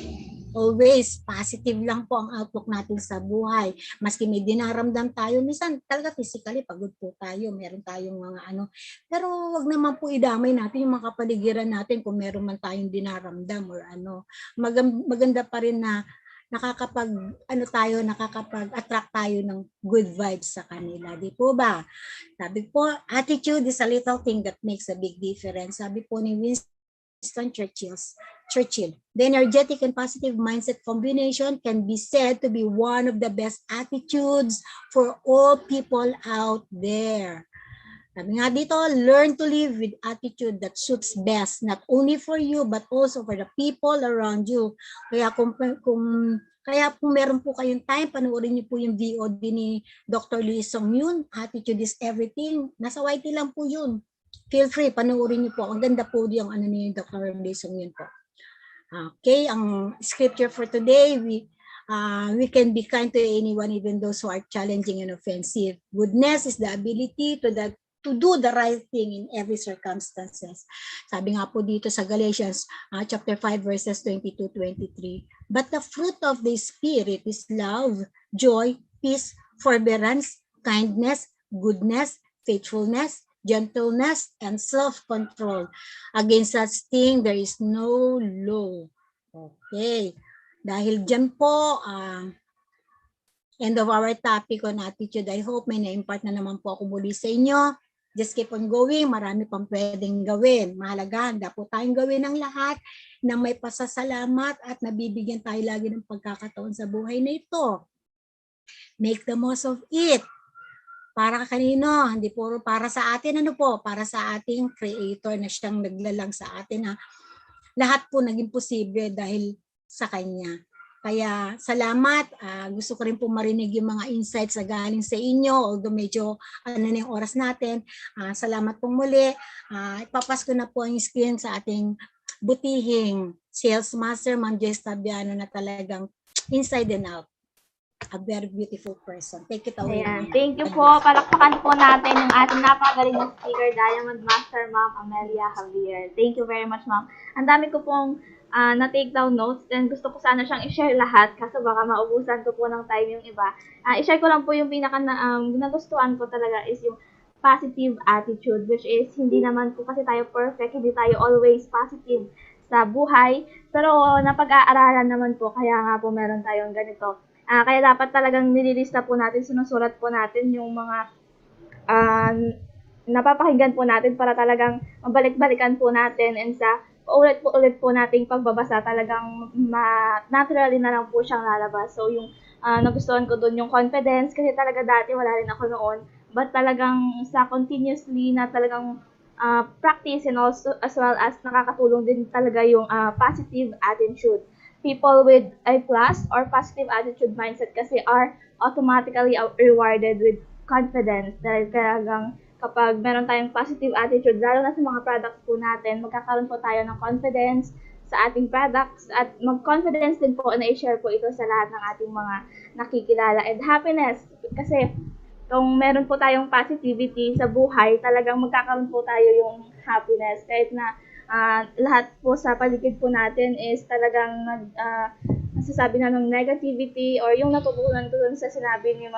always positive lang po ang outlook natin sa buhay. Maski may dinaramdam tayo, minsan talaga physically pagod po tayo, meron tayong mga pero wag naman po idamay natin yung mga kapaligiran natin kung meron man tayong dinaramdam or maganda pa rin na nakakapag-attract tayo ng good vibes sa kanila. Di po ba? Sabi po, attitude is a little thing that makes a big difference. Sabi po ni Winston Churchill, the energetic and positive mindset combination can be said to be one of the best attitudes for all people out there. Sabi nga dito, learn to live with attitude that suits best, not only for you, but also for the people around you. Kaya kung meron po kayong time, panoorin niyo po yung VOD ni Dr. Lee Song Yoon, Attitude is Everything. Nasa YT lang po yun. Feel free, panoorin niyo po. Ang ganda po yung ni Dr. Lee Song Yoon po. Okay, ang scripture for today, we can be kind to anyone, even those who are challenging and offensive. Goodness is the ability to do the right thing in every circumstances. Sabi nga po dito sa Galatians chapter 5 verses 22-23. But the fruit of the Spirit is love, joy, peace, forbearance, kindness, goodness, faithfulness, gentleness, and self-control. Against such thing, there is no law. Okay. Dahil dyan po, end of our topic on attitude. I hope may na-impart na naman po ako muli sa inyo. Just keep on going. Marami pang pwedeng gawin. Mahalaga, handa po tayong gawin ang lahat na may pasasalamat at nabibigyan tayo lagi ng pagkakataon sa buhay na ito. Make the most of it. Para kanino? Hindi puro para sa atin. Para sa ating creator na siyang naglalang sa atin. Lahat po naging posible dahil sa kanya. Kaya salamat. Gusto ko rin po marinig yung mga insights na galing sa inyo. Although medyo na yung oras natin. Salamat po muli. Ipapasko na po ang screen sa ating butihing sales master, Ma'am Jess Tabiano, na talagang inside and out. A very beautiful person. Take it away. Ayan. Thank you po. Palakpakan po natin yung ating napakagaling na speaker, Diamond Master, Ma'am Amelia Javier. Thank you very much, Ma'am. Ang dami ko pong na-take down notes and gusto ko sana siyang i-share lahat kasi baka maubusan ko po ng time yung iba. I-share ko lang po yung pinaka nagustuhan ko talaga is yung positive attitude, which is hindi naman po kasi tayo perfect, hindi tayo always positive sa buhay, pero napag-aaralan naman po, kaya nga po meron tayong ganito. Kaya dapat talagang nililista po natin, sinusulat po natin yung mga napapakinggan po natin para talagang mabalik-balikan po natin and sa ulit po nating pagbabasa talagang naturally na lang po siyang lalabas. So yung nagustuhan ko doon yung confidence kasi talaga dati wala rin ako noon, but talagang sa continuously na talagang practice and also as well as nakakatulong din talaga yung positive attitude. People with a plus or positive attitude mindset kasi are automatically rewarded with confidence dahil talagang kapag meron tayong positive attitude, lalo na sa mga products po natin, magkakaroon po tayo ng confidence sa ating products at mag-confidence din po na i-share po ito sa lahat ng ating mga nakikilala. And happiness, kasi kung meron po tayong positivity sa buhay, talagang magkakaroon po tayo yung happiness kahit na lahat po sa paligid po natin is talagang nasasabi na ng negativity or yung natutunan ko dun sa sinabi ni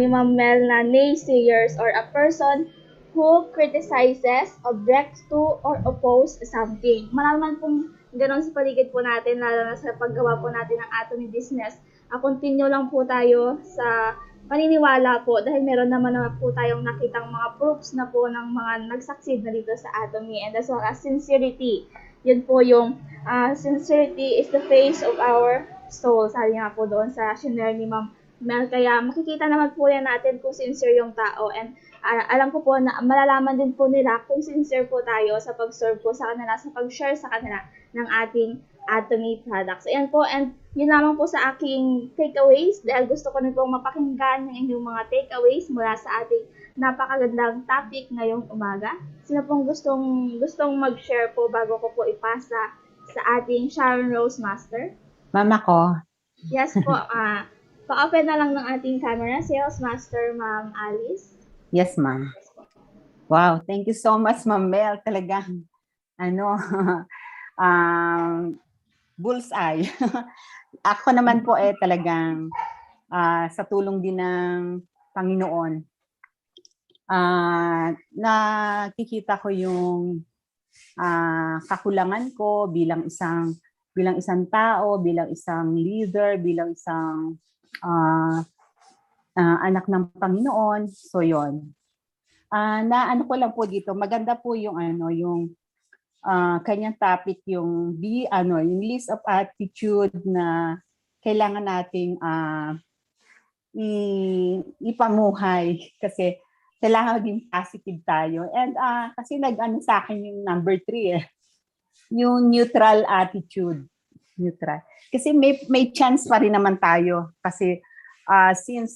Ma'am Mel na naysayers or a person who criticizes, objects to, or oppose something. Marami pong ganun sa paligid po natin, lalo na sa paggawa po natin ng Atomy business. Continue lang po tayo sa paniniwala po dahil meron naman na po tayong nakitang mga proofs na po ng mga nag-succeed na dito sa Atomy, and as well as sincerity. Yun po yung sincerity is the face of our soul, sabi nga po doon sa shinare ni Ma'am Mel. Kaya makikita naman po yan natin kung sincere yung tao, and alam ko po na malalaman din po nila kung sincere po tayo sa pag-serve po sa kanila, sa pag-share sa kanila ng ating Atomy products. Ayan po, and yun lamang po sa aking takeaways, dahil gusto ko na pong mapakinggan yung inyong mga takeaways mula sa ating napakagandang topic ngayong umaga. Sino pong gustong mag-share po bago ko po ipasa sa ating Sharon Rose Master? Mama ko. Yes po, pa-open na lang ng ating camera, Sales Master Ma'am Alice. Yes, ma'am. Wow, thank you so much, Ma'am Mel. Talagang, bullseye. Ako naman po talagang sa tulong din ng Panginoon, nakikita ko yung kakulangan ko bilang isang tao, bilang isang leader, bilang isang anak ng Panginoon. So yon. Ano ko lang po dito, maganda po yung kanyang topic, yung yung list of attitude na kailangan nating ipamuhay, kasi kailangan maging positive tayo. And kasi sa akin yung number 3 yung neutral attitude. Neutral. Kasi may chance pa rin naman tayo, kasi since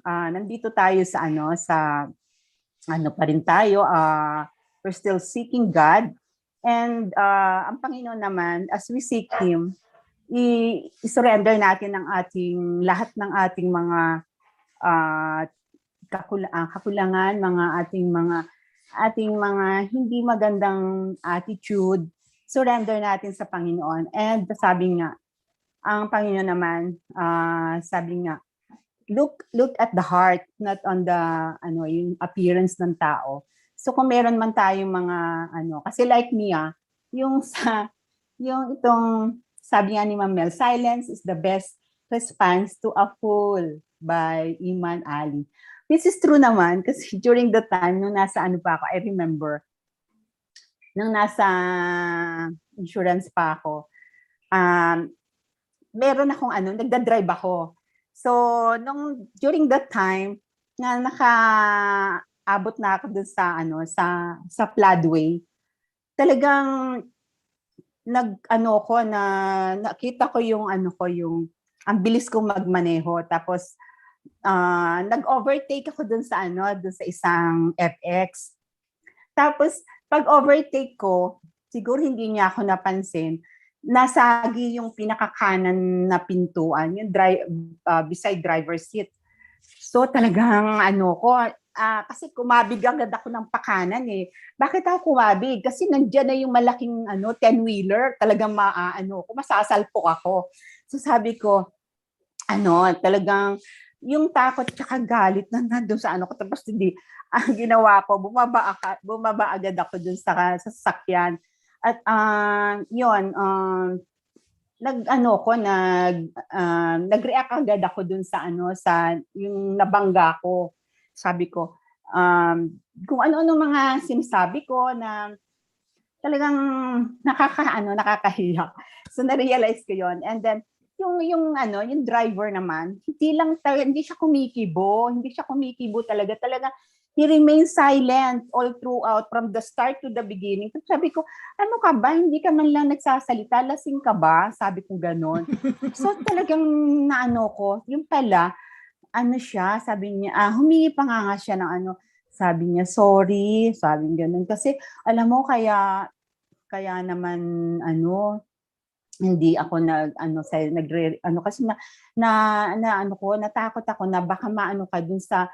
nandito tayo sa pa rin tayo, we're still seeking God, and ang Panginoon naman, as we seek Him, i-surrender natin ang lahat ng ating mga kakulangan, ating mga hindi magandang attitude, surrender natin sa Panginoon. And sabi nga, ang Panginoon naman, sabi nga, look at the heart, not on the yung appearance ng tao. So kung meron man tayong mga kasi like me, yung itong sabi nga ni Ma'am Mel, silence is the best response to a fool, by Iman Ali. This is true naman, kasi during the time nung nasa pa ako, I remember nung nasa insurance pa ako, meron akong nagda-drive ako. So, during that time, na nakaabot na ako dun sa floodway, talagang nakita ko yung ang bilis kong magmaneho. Tapos, nag-overtake ako dun sa isang FX. Tapos, pag overtake ko, siguro hindi niya ako napansin, nasagi yung pinakakanan na pintuan, yung beside driver's seat. So talagang kasi kumabig agad ako ng pakanan eh. Bakit ako kumabig? Kasi nandiyan na yung malaking 10-wheeler, talagang masasalpok ako. So sabi ko, talagang yung takot tsaka galit na nandun sa ko, tapos hindi, ang ginawa ko, bumaba agad ako dun sa sasakyan. At nag-react agad ako dun sa yung nabangga ko. Sabi ko, kung ano-ano mga sinasabi ko na talagang nakakahiya. So na-realize ko yon. And then yung driver naman, hindi siya kumikibo talaga. He remains silent all throughout, from the start to the beginning. So sabi ko, ano ka ba? Hindi ka man lang nagsasalita, lasing ka ba? Sabi ko ganon. So talagang yung pala, sabi niya, humingi pa nga siya ng sabi niya, sorry, sabi niya ganon. Kasi alam mo, kaya naman hindi ako kasi natakot ako na baka maano ka dun sa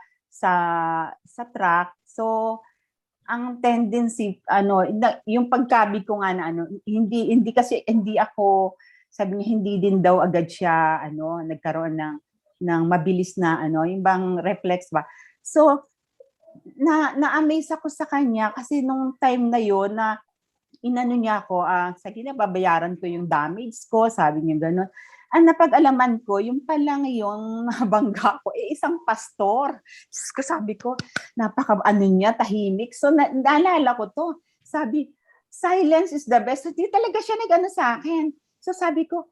truck. So ang tendency yung pagkabig ko nga hindi ako, sabi niya, hindi din daw agad siya nagkaroon ng mabilis na yung bang reflex ba. So na-amaze ako sa kanya, kasi nung time na yon na niya ako, sige na, babayaran ko yung damage ko, sabi niya gano'n. Ang napag-alaman ko, yung pala ngayong nabangga ko, isang pastor. Sabi ko, niya, tahimik. So, naalala ko to. Sabi, silence is the best. Hindi talaga siya sa akin. So, sabi ko,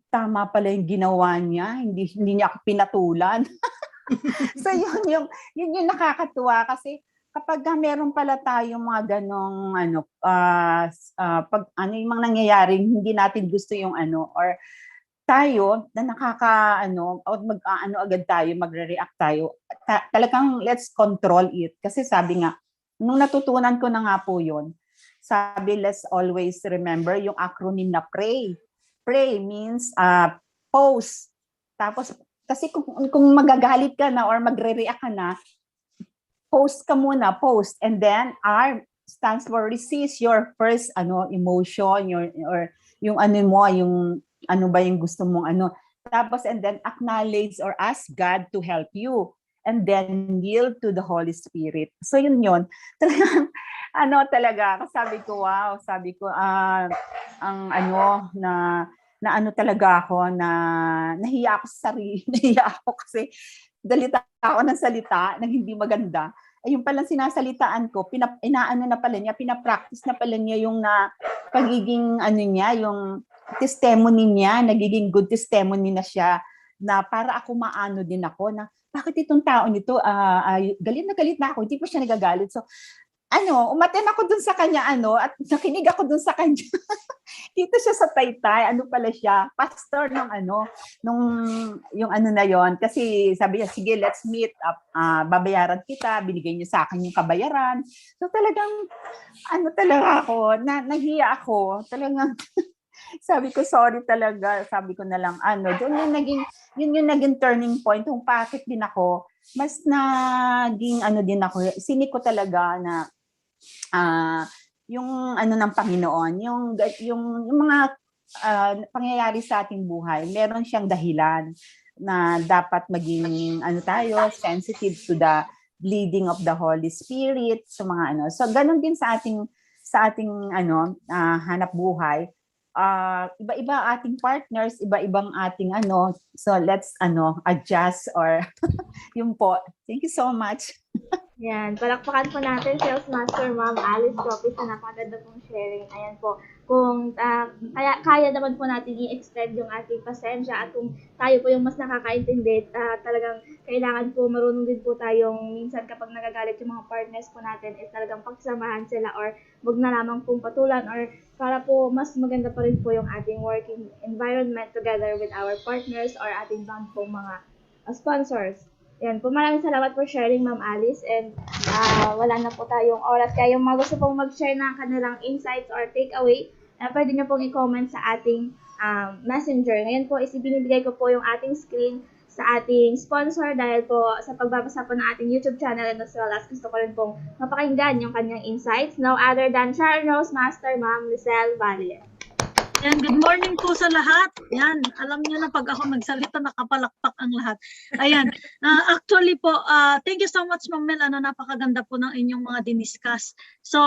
tama pala yung ginawa niya, hindi niya ako pinatulan. So yun yung nakakatuwa kasi kapag meron pala tayong mga ganong pag yung mga nangyayaring hindi natin gusto yung or tayo na o agad tayo, magre-react tayo. Talagang let's control it. Kasi sabi nga, nung natutunan ko na nga po yun, sabi let's always remember yung acronym na PRAY. PRAY means pause. Tapos, kasi kung magagalit ka na or magre-react ka na, pause ka muna, pause. And then, R stands for resist your first emotion, yung ano ba yung gusto mong Tapos, and then acknowledge or ask God to help you. And then yield to the Holy Spirit. So yun. Talagang, talaga, sabi ko, wow, talaga ako, nahiya ako sa sarili, nahiya ako kasi dalita ako ng salita na hindi maganda. Ayun palang sinasalitaan ko, pinapractice na pala niya yung pagiging yung testimony niya, nagiging good testimony na siya, na para ako maano din ako na bakit itong tao nito, galit na ako, hindi pa siya nagagalit. So, umaten ako dun sa kanya, at nakinig ako dun sa kanya. Dito siya sa Taytay, pala siya, pastor yung na yon. Kasi sabi niya, sige, let's meet up, babayaran kita, binigay niya sa akin yung kabayaran. So talagang, talaga ako, nahiya ako, talagang, sabi ko, sorry talaga, sabi ko na lang, doon yung naging turning point, kung bakit din ako, mas naging din ako, sinik ko talaga na, yung ng Panginoon, yung mga pangyayari sa ating buhay, meron siyang dahilan na dapat maging tayo, sensitive to the leading of the Holy Spirit, sa mga So ganun din sa ating hanap buhay. Iba-iba ating partners, iba-ibang ating so let's adjust or yun po. Thank you so much. Yan, palakpakan po natin Sales Master Ma'am Alice Tropis na napaganda pong sharing. Ayan po, kung kaya naman po natin i-extend yung ating pasensya at kung tayo po yung mas nakakaintindi, talagang kailangan po marunong din po tayong minsan kapag nagagalit yung mga partners po natin is talagang pagsamahan sila or wag na lamang pong patulan or para po mas maganda pa rin po yung ating working environment together with our partners or ating band pong mga sponsors. Yan po, maraming salamat for sharing, Ma'am Alice. And wala na po tayong oras. Kaya yung mga gusto pong mag-share ng kanilang insights or takeaway, pwede nyo pong i-comment sa ating messenger. Ngayon po, ibinibigay ko po yung ating screen sa ating sponsor dahil po sa pagbabasa po ng ating YouTube channel and as well as gusto ko rin pong mapakinggan yung kanyang insights. No other than Sharon Rose Master, Ma'am Lizelle Valle. Yan, good morning po sa lahat. Yan, alam niyo na pag ako magsalita, nakapalakpak ang lahat. Ayan, actually po, thank you so much Ma'am Mel, napakaganda po ng inyong mga diniscuss. So,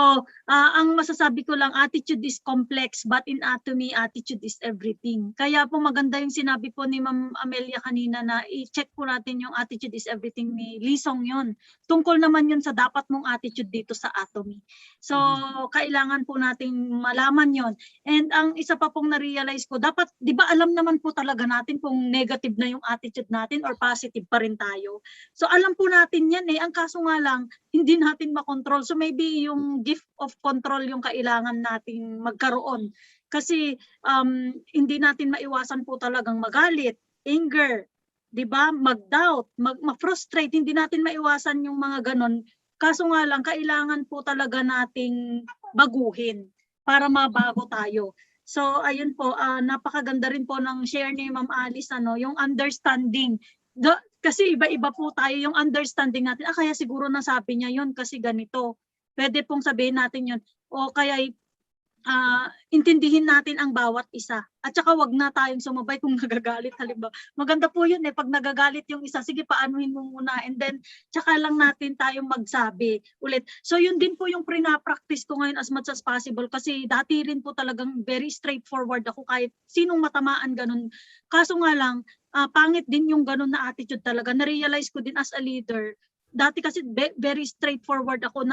ang masasabi ko lang, attitude is complex, but in Atomy, attitude is everything. Kaya po maganda yung sinabi po ni Ma'am Amelia kanina na i-check po natin yung attitude is everything ni Lisong yon. Tungkol naman yun sa dapat mong attitude dito sa Atomy. So, kailangan po nating malaman yon. And ang isa pa pong na-realize ko, dapat, di ba alam naman po talaga natin kung negative na yung attitude natin or positive pa rin tayo. So alam po natin yan ang kaso nga lang, hindi natin makontrol. So maybe yung gift of control yung kailangan nating magkaroon. Kasi hindi natin maiwasan po talagang magalit, anger, di ba, mag-doubt, mag-frustrate, hindi natin maiwasan yung mga ganon. Kaso nga lang, kailangan po talaga nating baguhin para mabago tayo. So ayun po, napakaganda rin po ng share ni Ma'am Alice, yung understanding. Kasi iba-iba po tayo yung understanding natin. Kaya siguro nasabi niya yun kasi ganito. Pwede pong sabihin natin yun. O kaya intindihin natin ang bawat isa. At saka wag na tayong sumabay kung nagagalit. Halimbawa, maganda po yun pag nagagalit yung isa, sige paanuhin mo muna and then tsaka lang natin tayong magsabi ulit. So yun din po yung prina-practice ko ngayon as much as possible kasi dati rin po talagang very straightforward ako kahit sinong matamaan ganun. Kaso nga lang, pangit din yung ganun na attitude talaga. Na-realize ko din as a leader, dati kasi very straightforward ako.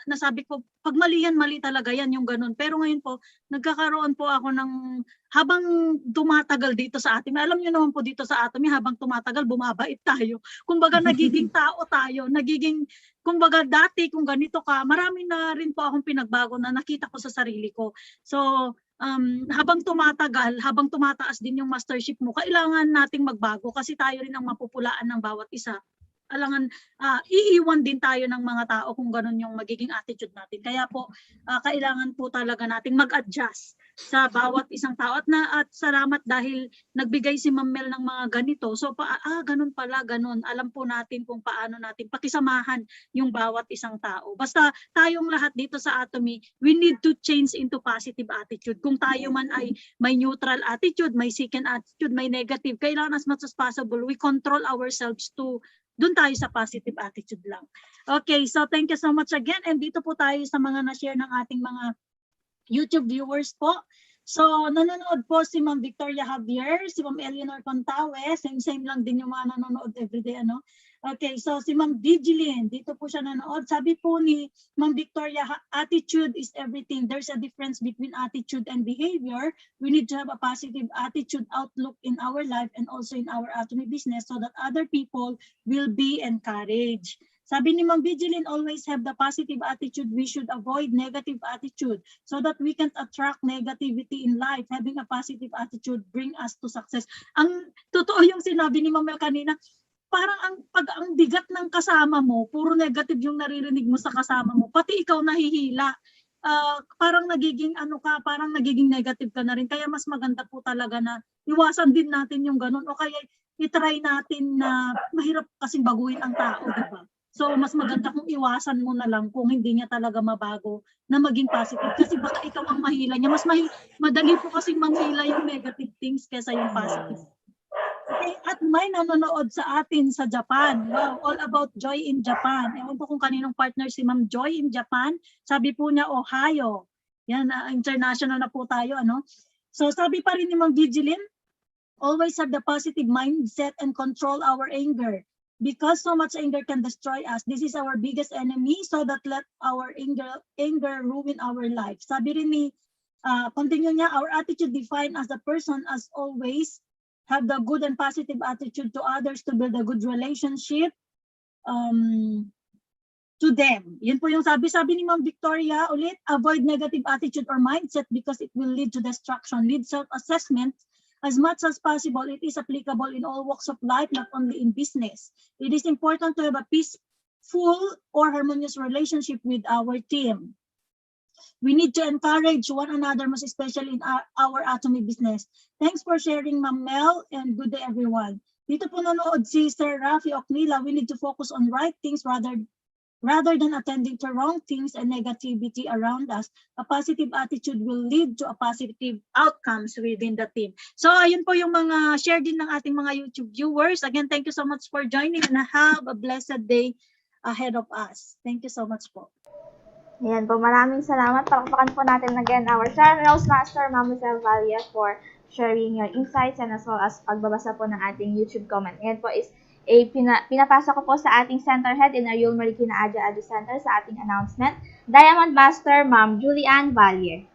Nasabi ko, pag mali yan, mali talaga yan, yung ganun. Pero ngayon po, nagkakaroon po ako ng, habang tumatagal dito sa Atomy, alam niyo naman po dito sa Atomy, habang tumatagal, bumabait tayo. Kumbaga, nagiging tao tayo, kumbaga, dati kung ganito ka, marami na rin po akong pinagbago na nakita ko sa sarili ko. So, habang tumatagal, habang tumataas din yung mastership mo, kailangan nating magbago kasi tayo rin ang mapupulaan ng bawat isa. Alangan, iiwan din tayo ng mga tao kung ganun yung magiging attitude natin. Kaya po, kailangan po talaga nating mag-adjust sa bawat isang tao. At salamat dahil nagbigay si Ma'am Mel ng mga ganito. So, ganun pala, ganun. Alam po natin kung paano natin pakisamahan yung bawat isang tao. Basta tayong lahat dito sa Atomy, we need to change into positive attitude. Kung tayo man ay may neutral attitude, may second attitude, may negative, kailangan as much as possible, we control ourselves to doon tayo sa positive attitude lang. Okay, so thank you so much again. And dito po tayo sa mga na-share ng ating mga YouTube viewers po. So, nanonood po si Ma'am Victoria Javier, si Ma'am Eleanor Contawe, same lang din yung mga nanonood everyday, ano? Okay, so si Ma'am Vigilin, dito po siya nanonood. Sabi po ni Ma'am Victoria, attitude is everything. There's a difference between attitude and behavior. We need to have a positive attitude outlook in our life and also in our Atomy business so that other people will be encouraged. Sabi ni Ma'am Vigilin, always have the positive attitude. We should avoid negative attitude so that we can attract negativity in life. Having a positive attitude bring us to success. Ang totoo yung sinabi ni Ma'am Mel kanina, parang pag ang bigat ng kasama mo, puro negative yung naririnig mo sa kasama mo, pati ikaw nahihila. Parang nagiging parang nagiging negative ka na rin. Kaya mas maganda po talaga na iwasan din natin yung ganun. O kaya itry natin na mahirap kasing baguhin ang tao, di ba? So, mas maganda kung iwasan mo na lang kung hindi niya talaga mabago na maging positive. Kasi baka ikaw ang mahila niya. Madali po kasing manghila yung negative things kesa yung positive. Okay, at may nanonood sa atin sa Japan. Wow, all about Joy in Japan. Ewan po kung kaninong partner si Ma'am Joy in Japan. Sabi po niya, Ohio. Yan, international na po tayo, ano? So, sabi pa rin ni Ma'am Vigilin, always have the positive mindset and control our anger. Because so much anger can destroy us. This is our biggest enemy, so that let our anger ruin our life. Sabi rin ni, continue niya, our attitude defined as a person as always have the good and positive attitude to others to build a good relationship to them. Yun po yung sabi ni Ma'am Victoria ulit, avoid negative attitude or mindset because it will lead to destruction. Lead self-assessment. As much as possible, it is applicable in all walks of life, not only in business. It is important to have a peaceful or harmonious relationship with our team. We need to encourage one another, most especially in our Atomy business. Thanks for sharing, Ma'am Mel, and good day, everyone. Dito po nanood si Sir Rafi Ocnila, we need to focus on right things rather than attending to wrong things and negativity around us. A positive attitude will lead to a positive outcomes within the team. So, ayun po yung mga share din ng ating mga YouTube viewers. Again, thank you so much for joining and have a blessed day ahead of us. Thank you so much po. Ayan po, maraming salamat. Palakpakan po natin again our Channels Master, Ma'am Javier, for sharing your insights and as well as pagbabasa po ng ating YouTube comment. Ayan po is pinapasa ko po sa ating center head in Ariul, Marikina, Aja Center sa ating announcement. Diamond Master, Ma'am Julian Valier.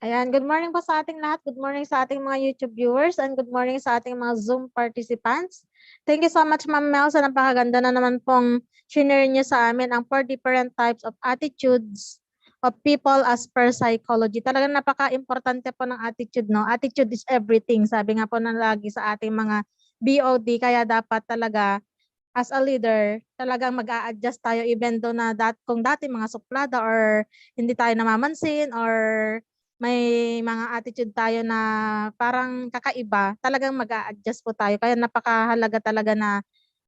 Ayan, good morning po sa ating lahat. Good morning sa ating mga YouTube viewers and good morning sa ating mga Zoom participants. Thank you so much, Ma'am Mel, sa napakaganda na naman pong shinare niyo sa amin ang 4 different types of attitudes of people as per psychology. Talagang napaka-importante po ng attitude, no? Attitude is everything. Sabi nga po na lagi sa ating mga BOD, kaya dapat talaga as a leader, talagang mag-a-adjust tayo even though na kung dati mga suplada or hindi tayo namamansin or may mga attitude tayo na parang kakaiba, talagang mag-a-adjust po tayo. Kaya napakahalaga talaga na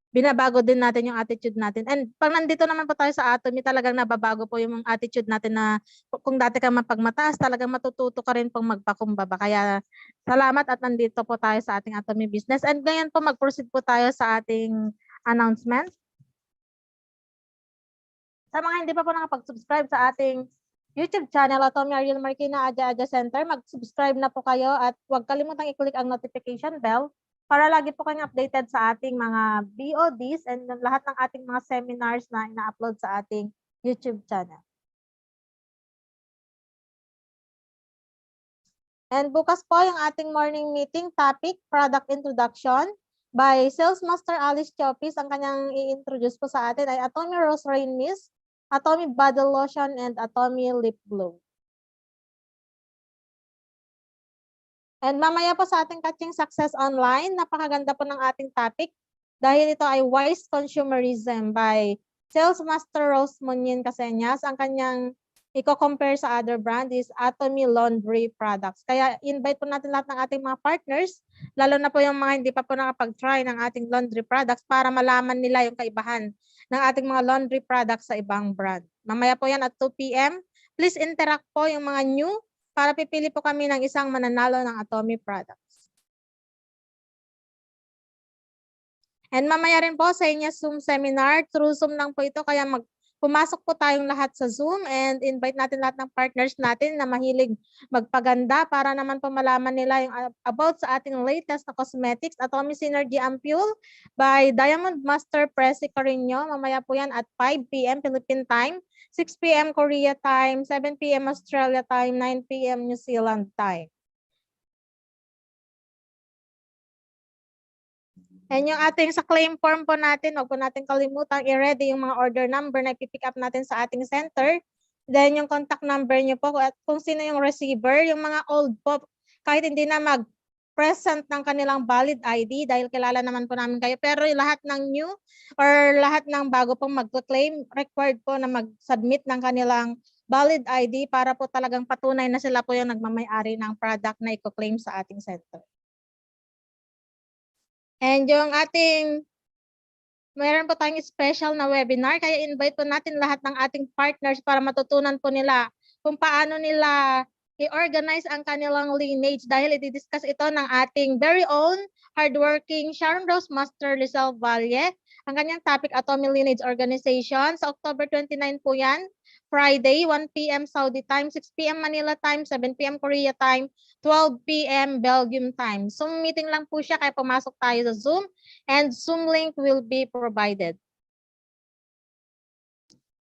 binabago din natin yung attitude natin. And pag nandito naman po tayo sa Atomy, talagang nababago po yung attitude natin na kung dati ka mapagmataas, talagang matututo ka rin pong magpakumbaba. Kaya salamat at nandito po tayo sa ating Atomy business. And ngayon po mag-proceed po tayo sa ating announcement. Sa mga hindi pa po nakapag-subscribe sa ating YouTube channel, Atomy Ariul Marikina Aja Center, mag-subscribe na po kayo at huwag kalimutang i-click ang notification bell para lagi po kayong updated sa ating mga BODs and lahat ng ating mga seminars na ina-upload sa ating YouTube channel. And bukas po yung ating morning meeting topic, product introduction by Sales Master Alice Chopis. Ang kanyang i-introduce po sa atin ay Atomy Rose Rain Mist, Atomy Body Lotion, and Atomy Lip Glow. And mamaya po sa ating Catching Success Online, napakaganda po ng ating topic dahil ito ay Wise Consumerism by Sales Master Rose Munyin Caseñas. Ang kanyang i-compare sa other brand is Atomy Laundry Products. Kaya invite po natin lahat ng ating mga partners, lalo na po yung mga hindi pa po nakapag-try ng ating laundry products para malaman nila yung kaibahan ng ating mga laundry products sa ibang brand. Mamaya po yan at 2 p.m. Please interact po yung mga new para pipili po kami ng isang mananalo ng Atomy products. And mamaya rin po sa inyo Zoom seminar, through Zoom lang po ito, kaya pumasok po tayong lahat sa Zoom and invite natin lahat ng partners natin na mahilig magpaganda para naman po malaman nila yung about sa ating latest na cosmetics, Atomy Synergy Ampule by Diamond Master Presi Carino. Mamaya po yan at 5 p.m. Philippine time, 6 p.m. Korea time, 7 p.m. Australia time, 9 p.m. New Zealand time. And yung ating sa claim form po natin, huwag po natin kalimutan i-ready yung mga order number na ipipick up natin sa ating center. Then yung contact number nyo po at kung sino yung receiver, yung mga old po, kahit hindi na mag-present ng kanilang valid ID dahil kilala naman po namin kayo. Pero lahat ng new or lahat ng bago pong mag-claim, required po na mag-submit ng kanilang valid ID para po talagang patunay na sila po yung nagmamay-ari ng product na i-claim sa ating center. And yung mayroon po tayong special na webinar, kaya invite po natin lahat ng ating partners para matutunan po nila kung paano nila i-organize ang kanilang lineage dahil i-discuss ito ng ating very own hardworking Sharon Rose Master Lizelle Valle. Ang kanyang topic, Atomy Lineage Organization. Sa October 29 po yan, Friday, 1 p.m. Saudi time, 6 p.m. Manila time, 7 p.m. Korea time, 12 p.m. Belgium time. Zoom meeting lang po siya, kaya pumasok tayo sa Zoom and Zoom link will be provided.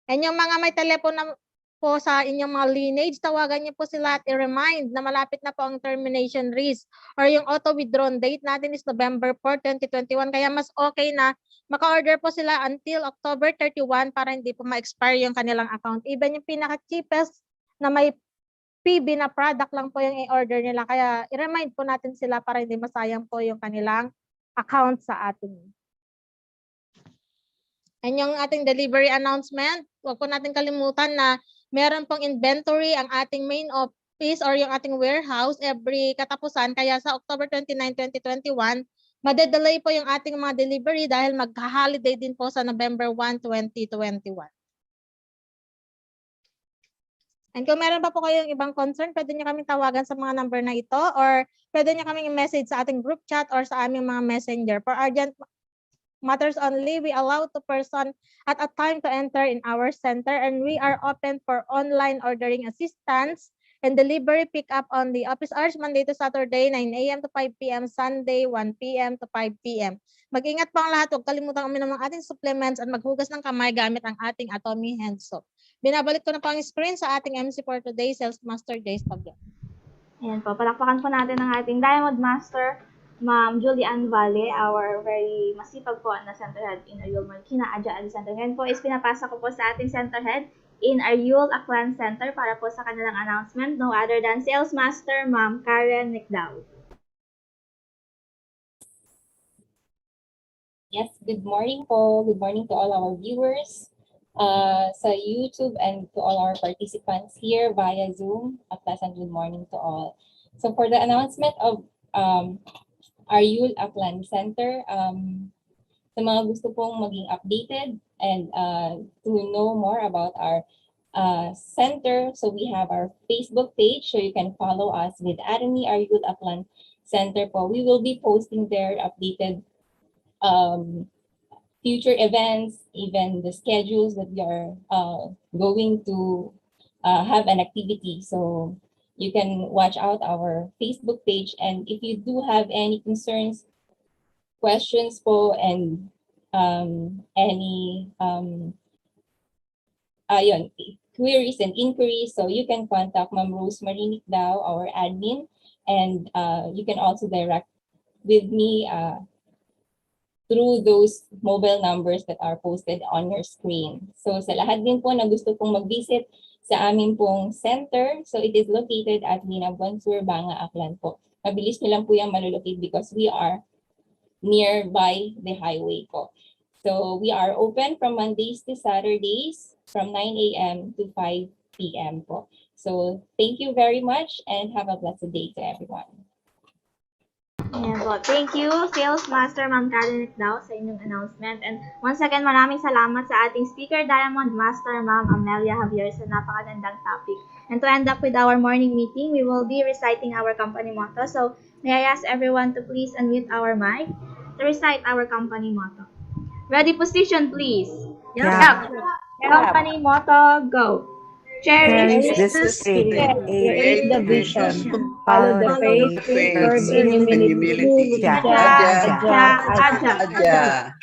And yung mga may telepono po sa inyong mga lineage, tawagan niyo po sila at i-remind na malapit na po ang termination risk or yung auto-withdrawn date natin is November 4, 2021. Kaya mas okay na maka-order po sila until October 31 para hindi po ma-expire yung kanilang account. Even yung pinaka-cheapest na may PB na product lang po yung i-order nila. Kaya i-remind po natin sila para hindi masayang po yung kanilang account sa atin. And yung ating delivery announcement, huwag po natin kalimutan na meron pong inventory ang ating main office or yung ating warehouse every katapusan. Kaya sa October 29, 2021, madedelay po yung ating mga delivery dahil magka-holiday din po sa November 1, 2021. And kung meron pa po kayong ibang concern, pwede nyo kami tawagan sa mga number na ito or pwede nyo kami i-message sa ating group chat or sa aming mga messenger. For urgent matters only, we allow 2 person at a time to enter in our center and we are open for online ordering assistance and delivery pickup on the office hours Monday to Saturday, 9 a.m. to 5 p.m. Sunday, 1 p.m. to 5 p.m. Mag-ingat po ang lahat. Huwag kalimutan kami ng mga ating supplements at maghugas ng kamay gamit ang ating Atomy hand soap. Binabalik ko na po ang screen sa ating MC for today, Sales Master Jace Pagyan. Ayan po, palakpakan po natin ang ating Diamond Master, Ma'am Julian Valle, our very masipag po na center head in Ariul, Marikina. Adya ang center head po is pinapasa ko po sa ating center head in Ariul, Aklan Center para po sa kanilang announcement. No other than Sales Master, Ma'am Karen Nicdao. Yes, good morning po. Good morning to all our viewers sa YouTube and to all our participants here via Zoom. A pleasant good morning to all. So for the announcement of Ariul Aklan Center, sa mga gusto pong maging updated and to know more about our center, so we have our Facebook page, so you can follow us with Atomy Ariul Aklan Center po. We will be posting there updated future events, even the schedules that we are going to have an activity. So you can watch out our Facebook page, and if you do have any concerns questions po and any queries and inquiries, so you can contact Ma'am Rosemary Nicdao, our admin, and you can also direct with me through those mobile numbers that are posted on your screen. So sa lahat din po na gusto pong mag-visit sa amin pong center, so it is located at Linabuan Sur, Banga, Aklan po. Mabilis nyo lang po yung malulocate because we are nearby the highway po. So we are open from Mondays to Saturdays from 9 a.m. to 5 p.m. po. So thank you very much and have a blessed day to everyone. Ayan po. Thank you, Sales Master Ma'am Karen Nicdao, sa inyong announcement. And once again, maraming salamat sa ating Speaker Diamond Master Ma'am Amelia Javier sa napakagandang topic. And to end up with our morning meeting, we will be reciting our company motto. So may I ask everyone to please unmute our mic to recite our company motto. Ready, position, please. Yeah. Company motto, go. Cherish Cherish the spirit, Create the vision. follow the Faith, faith, serve in humility. Aja, Aja, aja. aja, Aja. aja.